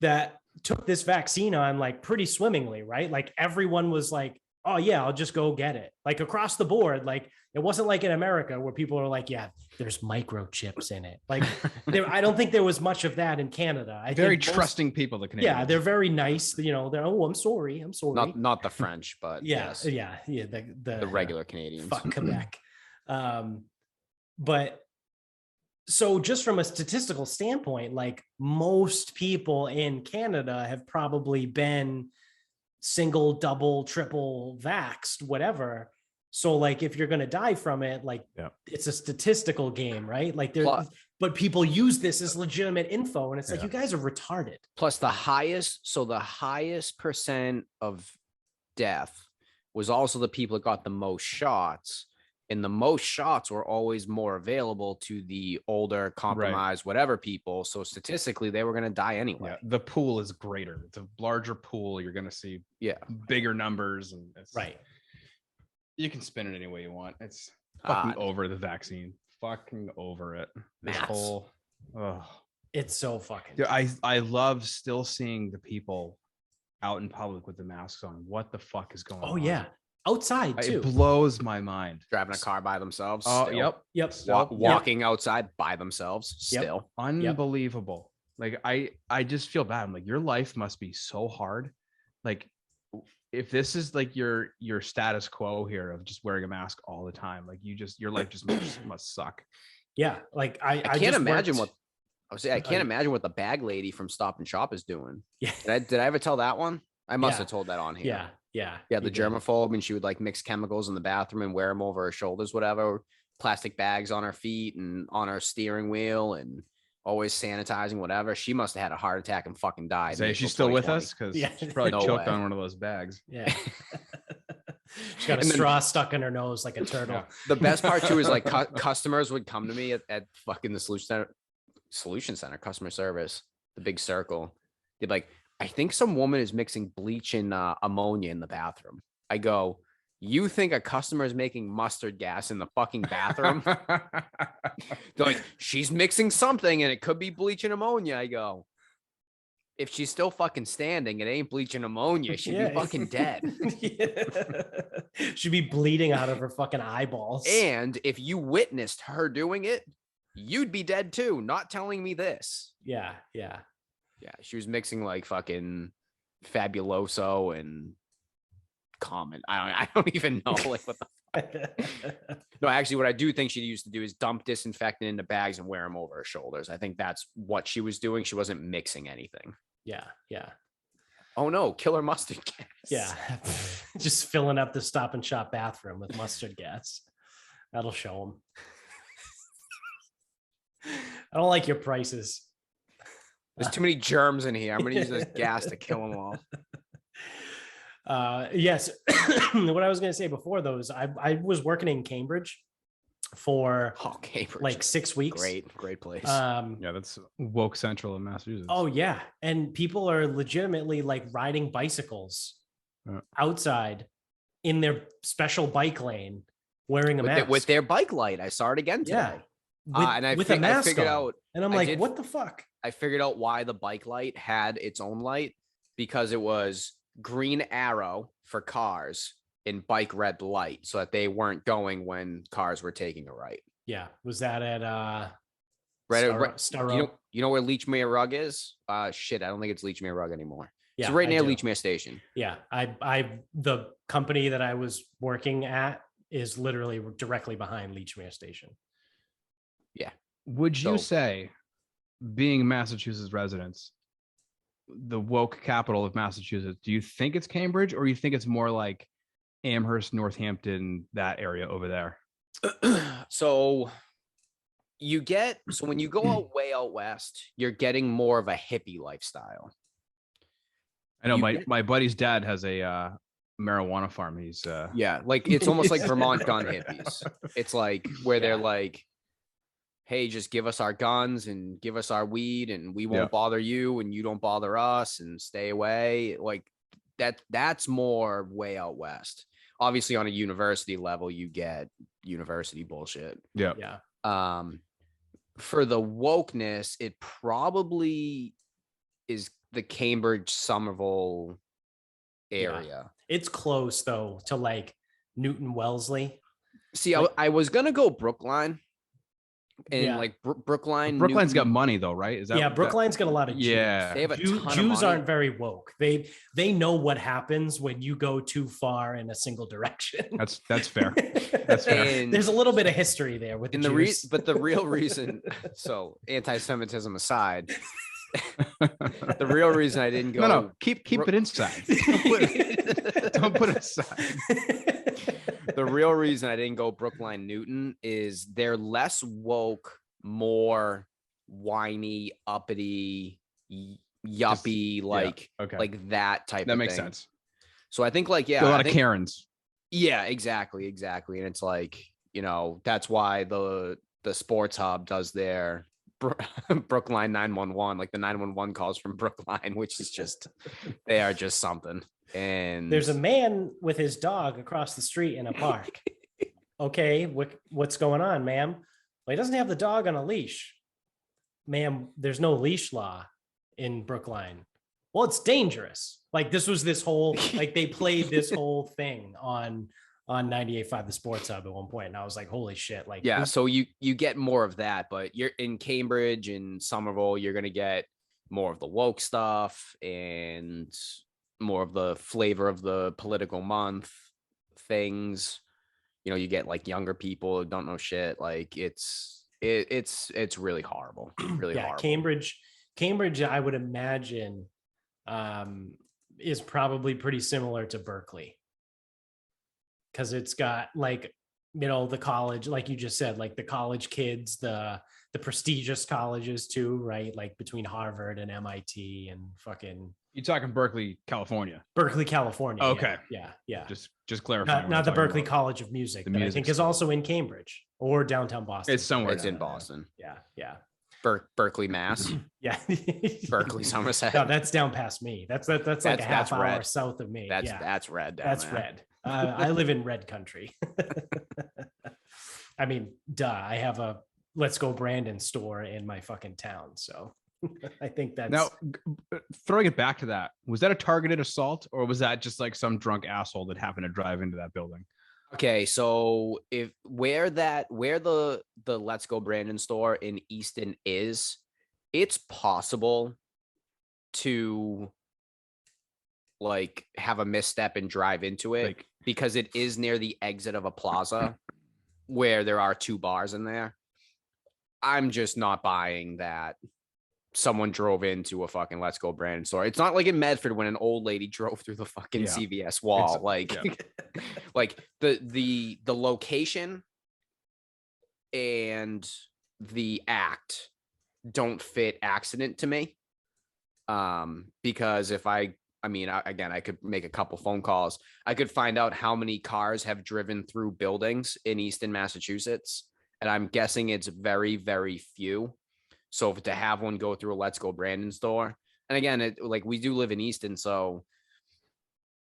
that took this vaccine on like pretty swimmingly, right? Like everyone was like, oh yeah, I'll just go get it. Like across the board, like it wasn't like in America where people are like, yeah, there's microchips in it. Like I don't think there was much of that in Canada. Very trusting people, the Canadians. Yeah, they're very nice. They're, I'm sorry. Not the French, but yes. The regular Canadians. Fuck Quebec. But so just from a statistical standpoint, like most people in Canada have probably been single, double, triple vaxxed, whatever. So like, if you're going to die from it, like it's a statistical game, right? Like but people use this as legitimate info. And it's like, you guys are retarded. Plus the highest percent of death was also the people that got the most shots. And the most shots were always more available to the older, compromised, whatever people. So statistically, they were going to die anyway. Yeah, the pool is greater. It's a larger pool. You're going to see bigger numbers. And it's, you can spin it any way you want. It's fucking over the vaccine. Fucking over it. This whole, it's so fucking. Dude, I love still seeing the people out in public with the masks on. What the fuck is going on? Oh yeah, outside too. It blows my mind. Driving a car by themselves. Oh, still. yep. Walking outside by themselves. Still. Unbelievable. Like I just feel bad. I'm like, your life must be so hard. Like, if this is like your status quo here of just wearing a mask all the time, like your life just must suck. Yeah, like I can't imagine what I was saying. I can't imagine what the bag lady from Stop and Shop is doing. Yeah. Did I ever tell that one? I must have told that on here. Yeah. The germaphobe, and she would like mix chemicals in the bathroom and wear them over her shoulders, whatever. Plastic bags on her feet and on her steering wheel, and always sanitizing, whatever. She must have had a heart attack and fucking died. Say she's still with us, because she's probably choked on one of those bags. Yeah. She's got a straw stuck in her nose like a turtle. Yeah. The best part too is like customers would come to me at fucking the solution center customer service, the big circle. They'd be like, I think some woman is mixing bleach and ammonia in the bathroom. I go, you think a customer is making mustard gas in the fucking bathroom? They're like, she's mixing something and it could be bleach and ammonia. I go, if she's still fucking standing, it ain't bleach and ammonia. She'd be fucking dead. She'd be bleeding out of her fucking eyeballs. And if you witnessed her doing it, you'd be dead too. Not telling me this. Yeah. She was mixing like fucking Fabuloso and Common. I don't even know like what the No, actually, what I do think she used to do is dump disinfectant into bags and wear them over her shoulders. I think that's what she was doing. She wasn't mixing anything. Yeah. Oh no, killer mustard gas. Yeah. Just filling up the Stop and Shop bathroom with mustard gas. That'll show them. I don't like your prices. There's too many germs in here. I'm going to use this gas to kill them all. Yes. What I was going to say before those, I was working in Cambridge for Cambridge. like 6 weeks. Great place. Yeah, that's woke central in Massachusetts. Oh yeah. And people are legitimately like riding bicycles outside in their special bike lane wearing a mask. With their bike light. I saw it again today. Yeah. With a mask I figured on. out. And I'm like, what the fuck? I figured out why the bike light had its own light, because it was green arrow for cars and bike red light, so that they weren't going when cars were taking a right. Yeah. Was that at Star you know where Leechmere Rug is? Shit, I don't think it's Leechmere Rug anymore. Yeah, it's right near Leechmere Station. Yeah. The company that I was working at is literally directly behind Leechmere Station. Yeah. Would you say, being Massachusetts residents, the woke capital of Massachusetts, do you think it's Cambridge, or you think it's more like Amherst, Northampton, that area over there? So when you go way out west, you're getting more of a hippie lifestyle. I know my buddy's dad has a marijuana farm. He's like it's almost like Vermont gun hippies. It's like where they're like, hey, just give us our guns and give us our weed and we won't bother you and you don't bother us and stay away. Like that's more way out west. Obviously on a university level, you get university bullshit. Yeah. For the wokeness, it probably is the Cambridge, Somerville area. Yeah. It's close though to like Newton Wellesley. See, I was going to go Brookline. And like Brookline's got money though, right? Is that Brookline's got a lot of Jews. Yeah. They have Jews aren't very woke. They know what happens when you go too far in a single direction. That's fair. That's fair. And there's a little bit of history there with the Jews. But the real reason, so anti-Semitism aside, the real reason I didn't go. No, keep it inside. Don't put it aside. The real reason I didn't go Brookline Newton is they're less woke, more whiny, uppity, yuppie, like that type of thing. That makes sense. So I think like, a lot of Karens. Yeah, exactly. And it's like, that's why the Sports Hub does their Brookline 911, like the 911 calls from Brookline, which is just, they are just something. And there's a man with his dog across the street in a park. Okay, what's going on, ma'am? Well, he doesn't have the dog on a leash. Ma'am, there's no leash law in Brookline. well, it's dangerous. Like this whole, like they played this whole thing on 98.5 The Sports Hub at one point, and I was like, holy shit. Like, yeah, so you get more of that, but you're in Cambridge and Somerville, you're gonna get more of the woke stuff and more of the flavor of the political month things. You know, you get like younger people who don't know shit. Like it's really horrible. Really yeah, horrible. Cambridge, I would imagine, is probably pretty similar to Berkeley, because it's got like, you know, the college, like you just said, like the college kids, the prestigious colleges too, right? Like between Harvard and MIT and fucking You're talking Berkeley, California. Berkeley, California. Okay. Yeah. Just clarifying. Not the Berkeley College of Music, that I think is also in Cambridge or downtown Boston. It's somewhere. It's in Boston. Yeah. Berkeley, Mass. Yeah. Berkeley, Somerset. No, that's down past me. That's like a half hour red. south of me. That's red. That's there. red. I live in red country. I mean, duh. I have a Let's Go Brandon store in my fucking town. So I think that's now throwing it back to that. Was that a targeted assault, or was that just like some drunk asshole that happened to drive into that building? Okay, so if where the Let's Go Brandon store in Easton is, it's possible to like have a misstep and drive into it, Like, because it is near the exit of a plaza where there are 2 bars in there. I'm just not buying that someone drove into a fucking Let's Go Brandon store. It's not like in Medford when an old lady drove through the fucking CVS wall. Like the location and the act don't fit accident to me. Because if I could make a couple phone calls. I could find out how many cars have driven through buildings in Easton, Massachusetts. And I'm guessing it's very, very few. So to have one go through a Let's Go Brandon store, and again, like we do live in Easton, so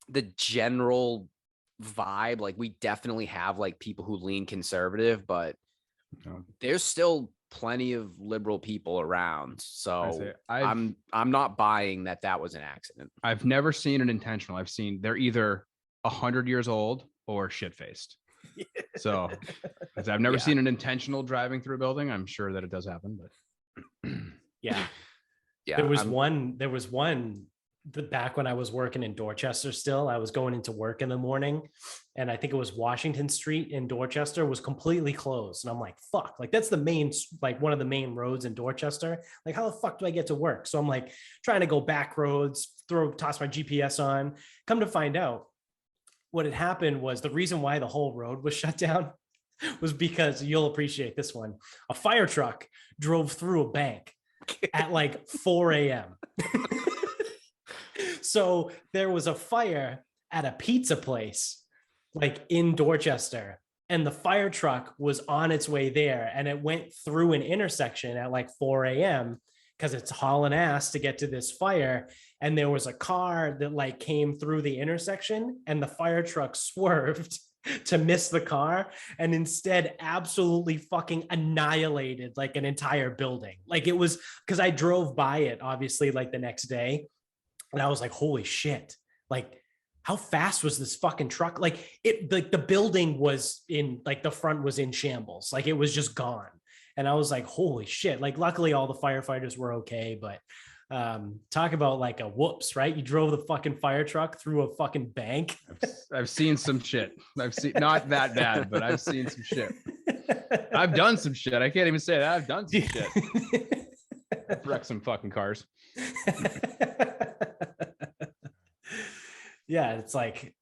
the general vibe, like we definitely have like people who lean conservative, but there's still plenty of liberal people around. So I'm not buying that was an accident. I've never seen an intentional. I've seen they're either 100 years old or shit-faced. So I've never seen an intentional driving through a building. I'm sure that it does happen, but yeah. There was one back when I was working in Dorchester still. I was going into work in the morning, and I think it was Washington Street in Dorchester was completely closed. And I'm like, fuck, like that's the main, like one of the main roads in Dorchester. Like, how the fuck do I get to work? So I'm like trying to go back roads, toss my GPS on. Come to find out, what had happened was the reason why the whole road was shut down was because, you'll appreciate this one, a fire truck drove through a bank at like 4 a.m. So there was a fire at a pizza place like in Dorchester, and the fire truck was on its way there, and it went through an intersection at like 4 a.m. because it's hauling ass to get to this fire. And there was a car that like came through the intersection, and the fire truck swerved to miss the car, and instead absolutely fucking annihilated like an entire building. Like it was, because I drove by it obviously like the next day, and I was like, holy shit, like how fast was this fucking truck? Like it, like the building was in, like the front was in shambles, like it was just gone. And I was like, holy shit. Like luckily all the firefighters were okay, but talk about like a whoops, right? You drove the fucking fire truck through a fucking bank. I've seen some shit. I've seen, not that bad, but I've seen some shit. I've done some shit. I can't even say that. I've done some shit. I've wrecked some fucking cars. Yeah, it's like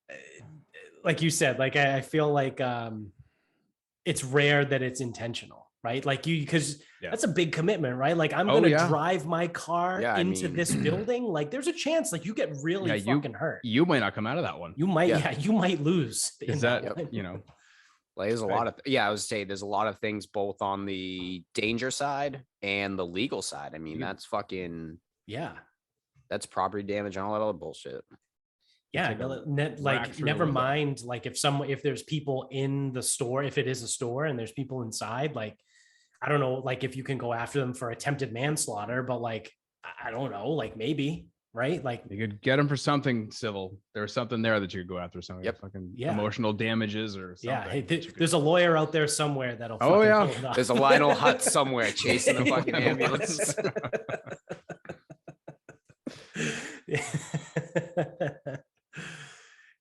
you said, like I feel like it's rare that it's intentional, right? Like you, because that's a big commitment, right? Like I'm gonna drive my car into this building. Like there's a chance like you get really fucking hurt. You might not come out of that one. You might, you might lose. Is that you know? Like there's a lot of I would say there's a lot of things both on the danger side and the legal side. I mean, that's fucking that's property damage and all that other bullshit. Yeah, like never mind. Like if there's people in the store, if it is a store and there's people inside, like I don't know, like if you can go after them for attempted manslaughter, but like I don't know, like maybe right? Like You could get them for something civil. There's something there that you could go after. Something fucking emotional damages or something. Yeah, hey, there's a lawyer out there somewhere that'll. Oh yeah, there's a Lionel Hutz somewhere chasing the fucking ambulance.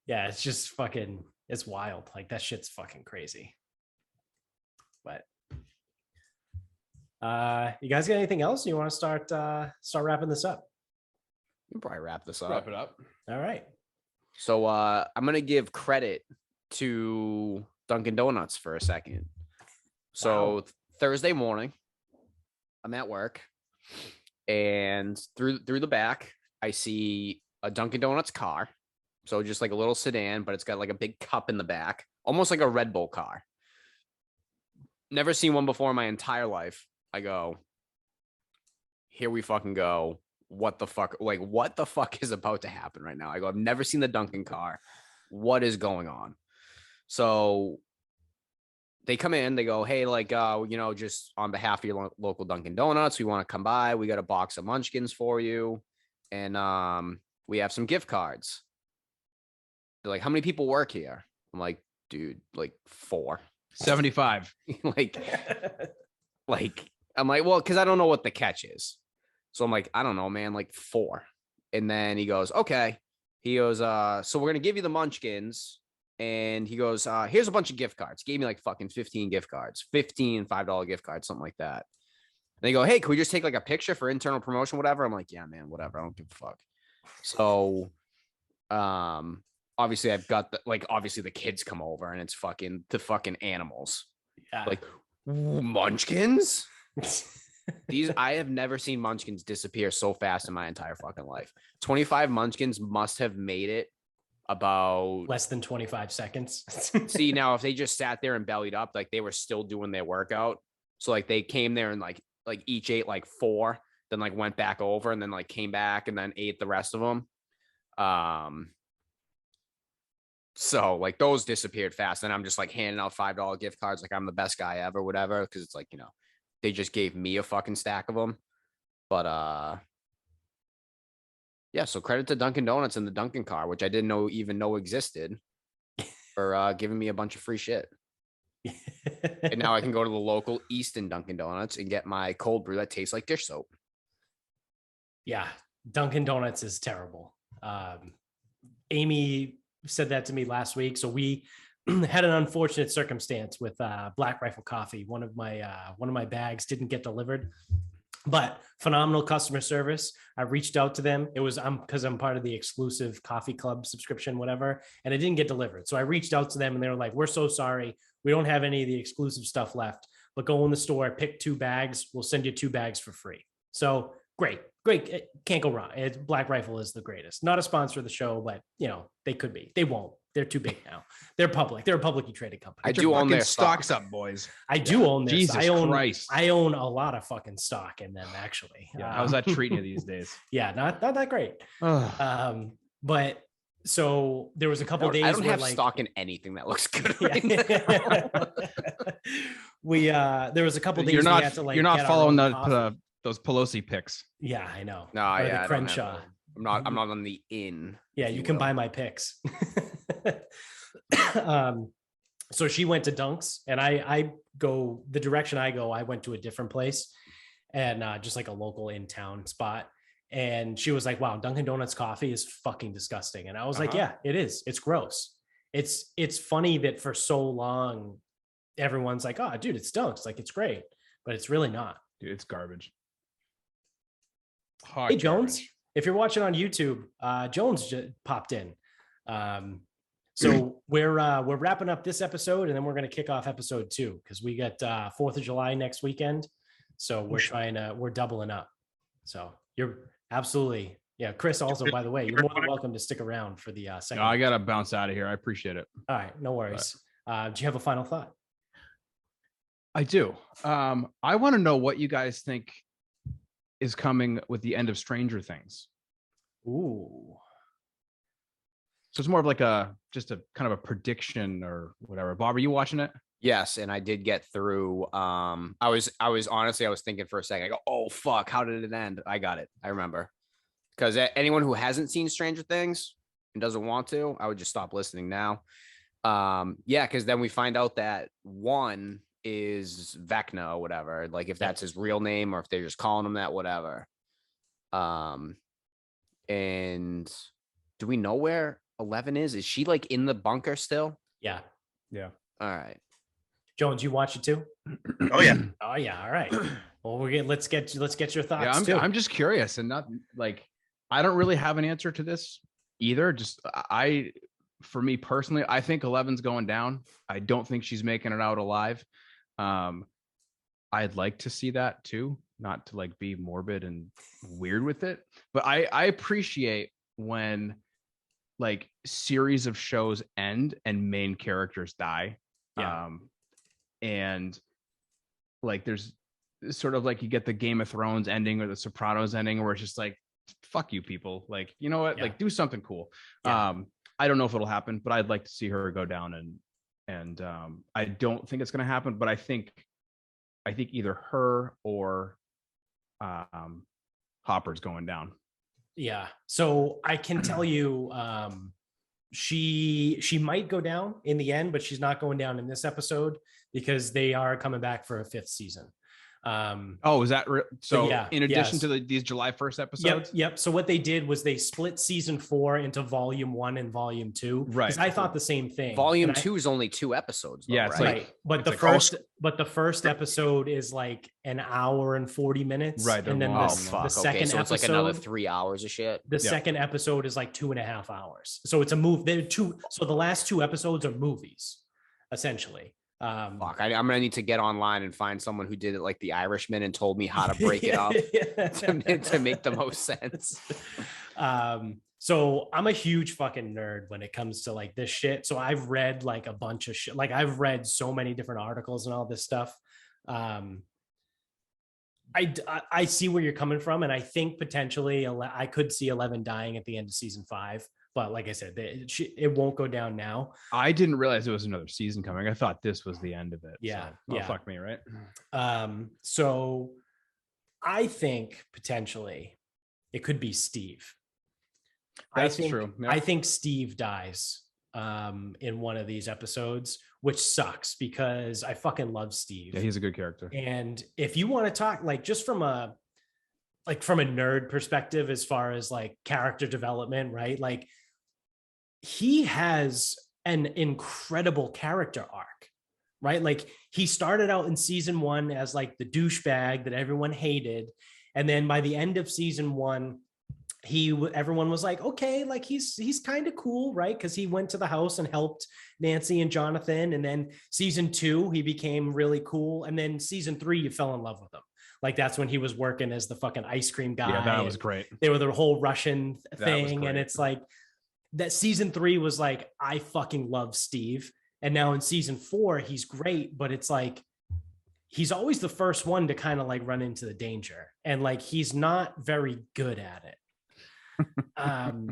Yeah, it's just fucking. It's wild. Like that shit's fucking crazy. But you guys got anything else? You want to start wrapping this up? You can probably wrap this up. Wrap it up. All right. So I'm gonna give credit to Dunkin Donuts for a second. So Thursday morning, I'm at work, and through the back, I see a Dunkin Donuts car. So just like a little sedan, but it's got like a big cup in the back, almost like a Red Bull car. Never seen one before in my entire life. I go, here we fucking go. What the fuck? Like, what the fuck is about to happen right now? I go, I've never seen the Dunkin car. What is going on? So they come in, they go, hey, like, just on behalf of your local Dunkin Donuts, we want to come by. We got a box of munchkins for you. And we have some gift cards. They're like, how many people work here? I'm like, dude, like 4. 75. like, I'm like, well, because I don't know what the catch is. So I'm like, I don't know, man, like 4. And then he goes, okay. He goes, so we're going to give you the munchkins. And he goes, here's a bunch of gift cards. Gave me like fucking 15 gift cards, 15 $5 gift cards, something like that. And they go, hey, can we just take like a picture for internal promotion, whatever? I'm like, yeah, man, whatever. I don't give a fuck. So, obviously I've got obviously the kids come over and it's the fucking animals. Yeah. Like munchkins. I have never seen munchkins disappear so fast in my entire fucking life. 25 munchkins must have made it about less than 25 seconds. See, now if they just sat there and bellied up, like they were still doing their workout. So like they came there and like each ate like 4, then like went back over and then like came back and then ate the rest of them. So like those disappeared fast. And I'm just like handing out $5 gift cards like I'm the best guy ever, whatever. Because it's like, they just gave me a fucking stack of them. But yeah, so credit to Dunkin Donuts and the Dunkin car, which I didn't even know existed, for giving me a bunch of free shit. And now I can go to the local Easton Dunkin Donuts and get my cold brew that tastes like dish soap. Yeah, Dunkin Donuts is terrible. Amy said that to me last week. So we had an unfortunate circumstance with Black Rifle Coffee. One of my bags didn't get delivered, but phenomenal customer service. I reached out to them. It was because I'm part of the exclusive coffee club subscription, whatever, and it didn't get delivered. So I reached out to them and they were like, we're so sorry. We don't have any of the exclusive stuff left, but go in the store, pick 2 bags. We'll send you 2 bags for free. So great. Can't go wrong. Black Rifle is the greatest. Not a sponsor of the show, but they could be. They won't. They're too big now. They're public. They're a publicly traded company. I do own their stocks up, boys. I do own this. Jesus Christ. I own a lot of fucking stock in them, actually. Yeah, how's that treating you these days? Yeah, not that great. But so there was a couple days. I don't have stock in anything that looks good right now. There was a couple days. You're not following those Pelosi picks. Yeah, I know. No, yeah, Crenshaw. I'm not on the in. Yeah, you can buy my picks. So she went to Dunks, and I go the direction I go. I went to a different place, and just like a local in town spot. And she was like, "Wow, Dunkin' Donuts coffee is fucking disgusting." And I was like, "Yeah, it is. It's gross. It's funny that for so long, everyone's like, oh, dude, it's Dunks. Like it's great, but it's really not. Dude, it's garbage." Hey, Jones. If you're watching on YouTube, Jones just popped in. So we're wrapping up this episode, and then we're going to kick off episode 2 because we got 4th of July next weekend. So we're doubling up. So you're absolutely, yeah. Chris, also, by the way, you're more than welcome to stick around for the second. No, I got to bounce out of here. I appreciate it. All right. No worries. Do you have a final thought? I do. I want to know what you guys think is coming with the end of Stranger Things. Ooh. So it's more of like just a kind of a prediction or whatever. Bob, are you watching it? Yes, and I did get through. I was honestly, I was thinking for a second. I go, oh fuck, how did it end? I got it. I remember. Because anyone who hasn't seen Stranger Things and doesn't want to, I would just stop listening now. Yeah, because then we find out that one is Vecna or whatever, like if that's his real name or if they're just calling him that, whatever. And do we know where 11 is? Is she like in the bunker still? Yeah. Yeah. All right. Jones, you watch it too? Oh yeah. Oh yeah. All right. Well, let's get your thoughts. Yeah, I'm just curious, and not like I don't really have an answer to this either. Just for me personally, I think 11's going down. I don't think she's making it out alive. I'd like to see that too, not to like be morbid and weird with it, but I appreciate when like series of shows end and main characters die. Yeah. And like there's sort of like you get the Game of Thrones ending or the Sopranos ending where it's just like, fuck you people. Like, you know what? Like do something cool. Yeah. I don't know if it'll happen, but I'd like to see her go down and I don't think it's going to happen, but I think either her or Hopper's going down. Yeah. So I can tell you she might go down in the end, but she's not going down in this episode because they are coming back for a 5th season. Is that so? Yeah, in addition to these July 1st episodes. Yep. So what they did was they split season 4 into volume 1 and volume 2. Right. Because I thought the same thing. Volume 2 is only 2 episodes. Though, Yeah, it's right? like, But the first episode is like an hour and 40 minutes. Right. And then the second okay, so episode, it's like another 3 hours of shit. The second episode is like 2.5 hours. So it's a move. So the last 2 episodes are movies, essentially. I'm gonna need to get online and find someone who did it like the Irishman and told me how to break it up to make the most sense. So I'm a huge fucking nerd when it comes to like this shit. So I've read like a bunch of shit. Like I've read so many different articles and all this stuff. I see where you're coming from, and I think potentially I could see 11 dying at the end of season 5. But like I said, it won't go down now. I didn't realize it was another season coming. I thought this was the end of it. Yeah. So, fuck me, right? So I think potentially it could be Steve. That's true. Yeah. I think Steve dies in one of these episodes, which sucks because I fucking love Steve. Yeah, he's a good character. And if you want to talk like just from a nerd perspective, as far as like character development, right? Like he has an incredible character arc, right? Like he started out in season 1 as like the douchebag that everyone hated. And then by the end of season 1, everyone was like, okay, like he's kind of cool, right? Because he went to the house and helped Nancy and Jonathan. And then season 2, he became really cool. And then season 3, you fell in love with him. Like that's when he was working as the fucking ice cream guy. Yeah, that was great. They were the whole Russian thing. And it's like that season 3 was like, I fucking love Steve. And now in season 4, he's great, but it's like, he's always the first one to kind of like run into the danger. And like, he's not very good at it.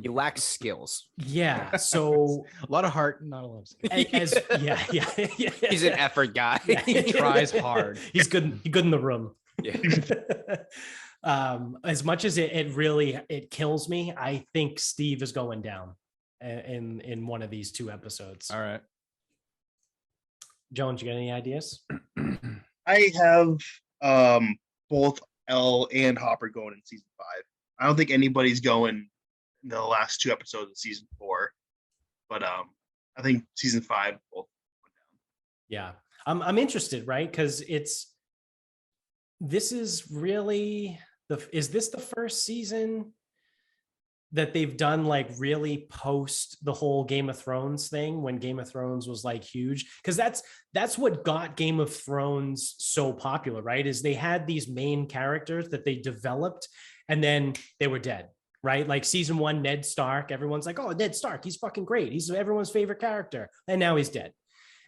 He lacks skills. Yeah. So a lot of heart, not a lot of skills. Yeah. He's an effort guy. Yeah. He tries hard. He's good in the room. Yeah. As much as it kills me, I think Steve is going down in one of these 2 episodes. All right. Jones, you got any ideas? I have both Elle and Hopper going in season 5. I don't think anybody's going in the last 2 episodes of season 4, but I think season 5 both went down. Yeah, I'm interested, right? Because this is really is this the first season that they've done like really post the whole Game of Thrones thing, when Game of Thrones was like huge? Because that's what got Game of Thrones so popular, right? Is they had these main characters that they developed and then they were dead, right? Like season 1, Ned Stark, everyone's like, oh, Ned Stark, he's fucking great. He's everyone's favorite character. And now he's dead.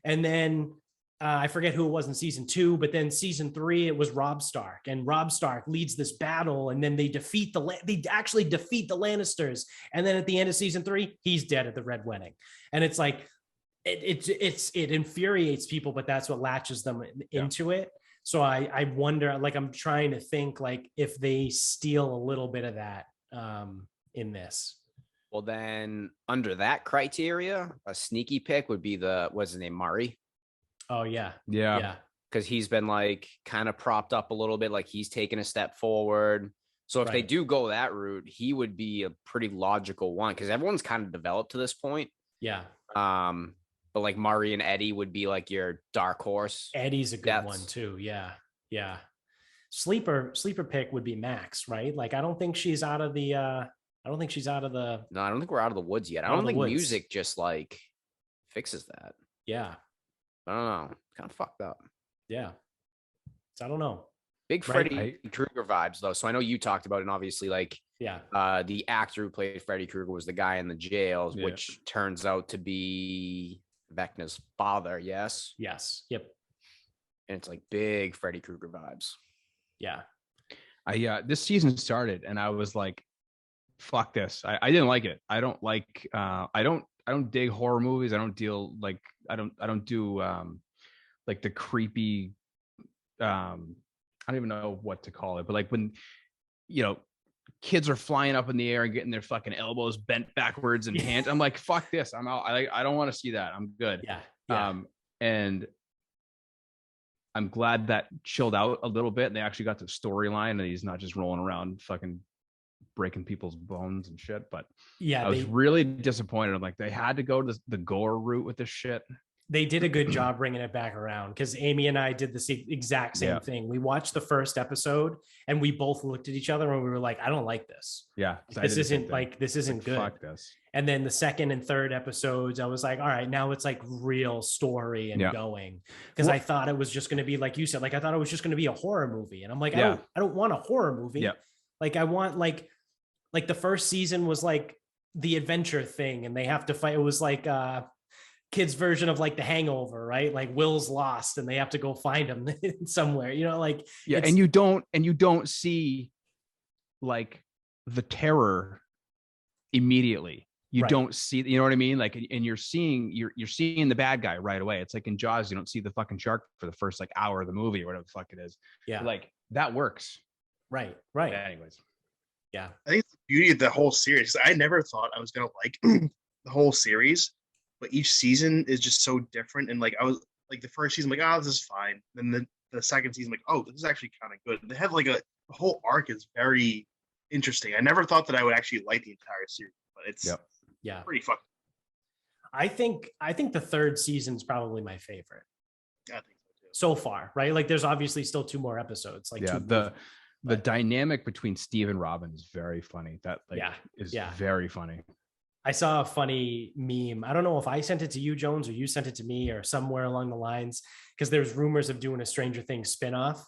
And then I forget who it was in season 2, but then season 3, it was Robb Stark, and Robb Stark leads this battle, and then they actually defeat the Lannisters. And then at the end of season 3, he's dead at the Red Wedding. And it's like, it infuriates people, but that's what latches them into it. So I wonder, like, I'm trying to think like if they steal a little bit of that in this. Well, then under that criteria, a sneaky pick would be what's his name, Murray, Oh yeah. Yeah. Yeah. because he's been like kind of propped up a little bit, like he's taken a step forward. So if they Right. do go that route, he would be a pretty logical one because everyone's kind of developed to this point. Yeah. But like Murray and Eddie would be like your dark horse. Eddie's a good That's- one too. Yeah. Yeah. Sleeper pick would be Max, right? Like I don't think she's out of the No, I don't think we're out of the woods yet. I Out of don't the think woods. music just like fixes that. yeah. I don't know. Kind of fucked up. Yeah. So I don't know. Big Right, Freddy Krueger vibes though. So I know you talked about it, and obviously like Yeah. the actor who played Freddy Krueger was the guy in the jail, Yeah. which turns out to be Vecna's father. Yes. Yes. Yep. And it's like big Freddy Krueger vibes. Yeah. This season started and I was like, fuck this. I didn't like it. I don't like I don't dig horror movies. I don't deal like I don't do like the creepy I don't even know what to call it, but like when kids are flying up in the air and getting their fucking elbows bent backwards and hands, I'm like, fuck this. I'm out. I don't want to see that. I'm good. Yeah. Yeah. And I'm glad that chilled out a little bit and they actually got the storyline and he's not just rolling around fucking breaking people's bones and shit. But yeah. I was really disappointed. I'm like, they had to go to the gore route with this shit. They did a good job bringing it back around because Amy and I did the exact same thing. We watched the first episode and we both looked at each other and we were like, I don't like this. Yeah. This isn't good. Fuck this. And then the second and third episodes, I was like, all right, now it's like real story and going. Because I thought it was just going to be, like you said, like I thought it was just going to be a horror movie. And I'm like, I don't want a horror movie. Yeah. Like I want like the first season was like the adventure thing and they have to fight. It was like kids version of like The Hangover, right? Like Will's lost and they have to go find him somewhere, like and you don't see like the terror immediately. You don't see, you know what I mean? Like, and you're seeing the bad guy right away. It's like in Jaws, you don't see the fucking shark for the first like hour of the movie or whatever the fuck it is. Yeah. Like that works. Right. But anyways. Yeah. I think it's the beauty of the whole series. I never thought I was gonna like the whole series, but each season is just so different. And like I was like the first season, I'm like, oh, this is fine. Then the second season, I'm like, oh, this is actually kind of good. They have like the whole arc is very interesting. I never thought that I would actually like the entire series, but it's pretty fucking. I think the third season's probably my favorite. I think so too. So far, right? Like there's obviously still 2 more episodes. Like the dynamic between Steve and Robin is very funny. That is very funny. I saw a funny meme. I don't know if I sent it to you, Jones, or you sent it to me or somewhere along the lines, because there's rumors of doing a Stranger Things spinoff.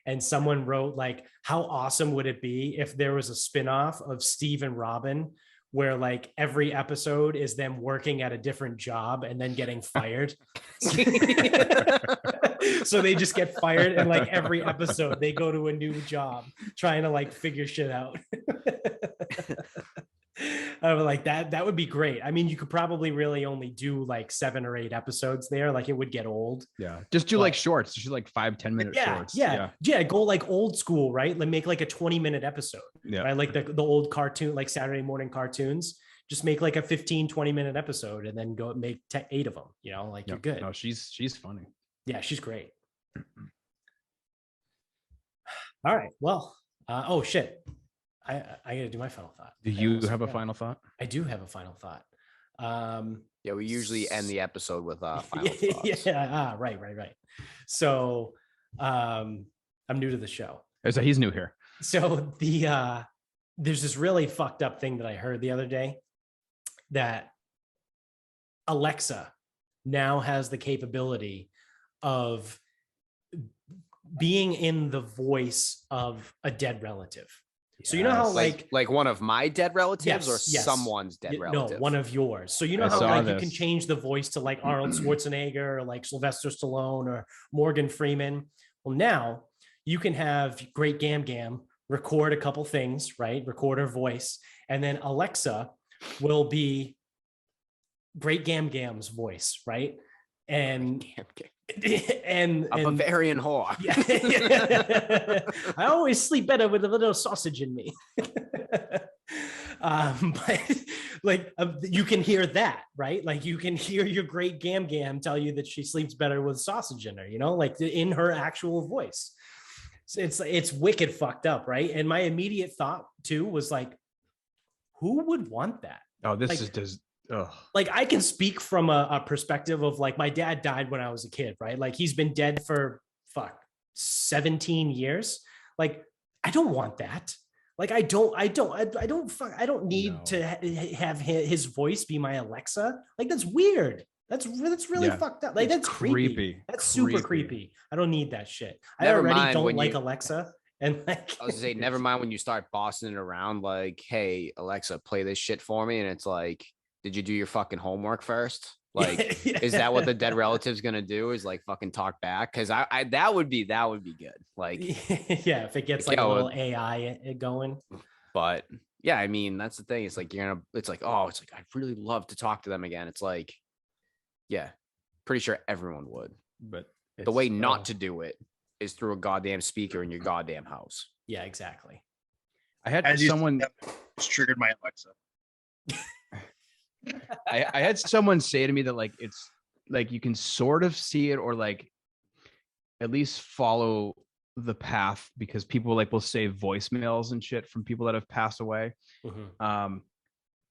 And someone wrote like, how awesome would it be if there was a spinoff of Steve and Robin where like every episode is them working at a different job and then getting fired. So they just get fired and like every episode they go to a new job trying to like figure shit out. I was like, that would be great. I mean, you could probably really only do like 7 or 8 episodes there. Like it would get old. Yeah. Just do like shorts. Just do like 5-10 minute shorts. Yeah. Go like old school, right? Like make like a 20-minute episode. Yeah. Right? Like the old cartoon, like Saturday morning cartoons. Just make like a 15-20 minute episode and then go make 8 of them, like you're good. No, she's funny. Yeah, she's great. All right. Well, oh shit. I gotta do my final thought. Do you have a final thought? I do have a final thought. Yeah, we usually end the episode with final thoughts. Yeah, right. So I'm new to the show. So he's new here. So there's this really fucked up thing that I heard the other day that Alexa now has the capability of being in the voice of a dead relative. So you know how like one of my dead relatives or someone's dead relative? No, one of yours. So you know how like you can change the voice to like Arnold Schwarzenegger or like Sylvester Stallone or Morgan Freeman. Well, now you can have Great Gam Gam record a couple things, right? Record her voice. And then Alexa will be Great Gam Gam's voice, right? And a Bavarian whore. Yeah. I always sleep better with a little sausage in me. But like you can hear that, right? Like you can hear your great Gam Gam tell you that she sleeps better with sausage in her, you know, like in her actual voice. So it's wicked fucked up, right? And my immediate thought too was like, who would want that? Oh, this like, is just like I can speak from a perspective of like my dad died when I was a kid, right? Like he's been dead for 17 years. Like I don't want that. Like I don't need to have his voice be my Alexa. Like that's weird. That's really fucked up. Like that's creepy. That's super creepy. I don't need that shit. Never I already mind don't when like you- Alexa. And like I was gonna say, never mind when you start bossing it around, like, hey, Alexa, play this shit for me. And it's like, did you do your fucking homework first? Like, is that what the dead relative's gonna do? Is like fucking talk back? Because I that would be good. Like, yeah, if it gets like a little AI going. But yeah, I mean, that's the thing. It's like it's like I'd really love to talk to them again. It's like, yeah, pretty sure everyone would. but The way not to do it is through a goddamn speaker in your goddamn house. Yeah, exactly. I had As you someone it's triggered my Alexa. I had someone say to me that like it's like you can sort of see it or like at least follow the path because people like will save voicemails and shit from people that have passed away. Mm-hmm.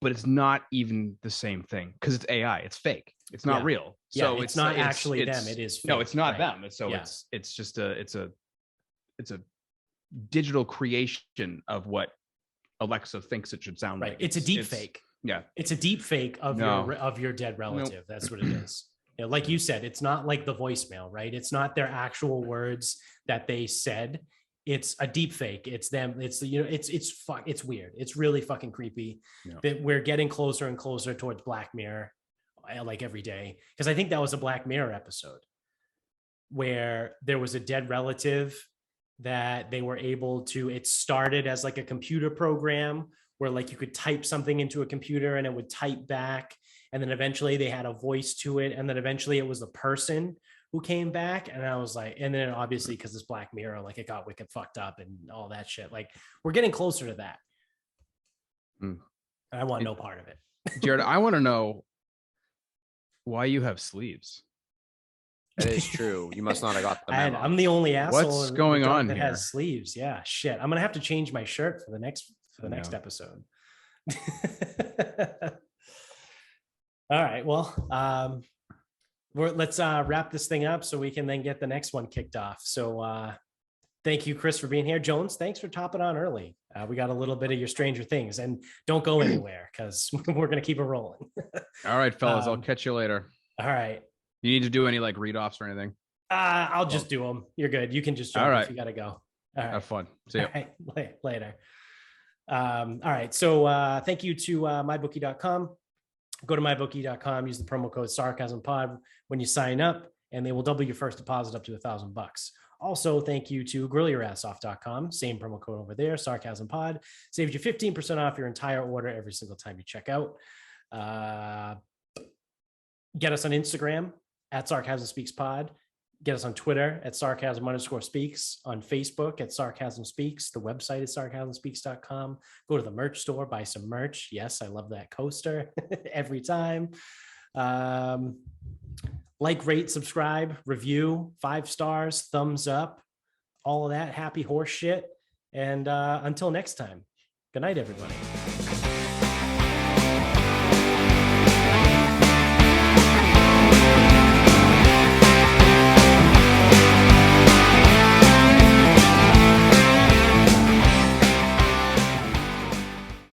But it's not even the same thing because it's AI. It's fake. It's not real. So it's not actually them. It is fake, no, it's not right? them. It's just it's a digital creation of what Alexa thinks it should sound like. It's a deep fake. Yeah, it's a deep fake of your dead relative. Nope. That's what it is. You know, like you said, it's not like the voicemail, right? It's not their actual words that they said. It's a deep fake. It's them. It's it's weird. It's really fucking creepy that we're getting closer and closer towards Black Mirror, like every day. Because I think that was a Black Mirror episode where there was a dead relative that they were able to. It started as like a computer program where like you could type something into a computer and it would type back, and then eventually they had a voice to it, and then eventually it was the person who came back. And I was like, and then obviously because it's Black Mirror, like it got wicked fucked up and all that shit. Like we're getting closer to that. I want no part of it. Jared, I want to know why you have sleeves. That is true. You must not have got the memo. I'm the only asshole What's going on that here? has sleeves. Yeah, shit. I'm gonna have to change my shirt for the next episode. All right. Well, let's wrap this thing up so we can then get the next one kicked off. So thank you, Chris, for being here. Jones, thanks for topping on early. We got a little bit of your Stranger Things, and don't go anywhere because we're going to keep it rolling. All right, fellas, I'll catch you later. All right. You need to do any like read-offs or anything? I'll just do them. You're good. You can just join if you got to go. All right. Have fun. See you. All right. Later. All right. So thank you to mybookie.com. Go to mybookie.com, use the promo code SarcasmPod when you sign up, and they will double your first deposit up to $1,000. Also, thank you to grillyourassoff.com. Same promo code over there, SarcasmPod. Saves you 15% off your entire order every single time you check out. Get us on Instagram at Sarcasm Speaks Pod. Get us on Twitter at sarcasm_speaks, on Facebook at Sarcasm Speaks. The website is sarcasmspeaks.com. Go to the merch store, buy some merch. Yes, I love that coaster every time. Like, rate, subscribe, review, 5 stars, thumbs up, all of that happy horse shit. And until next time, good night, everybody.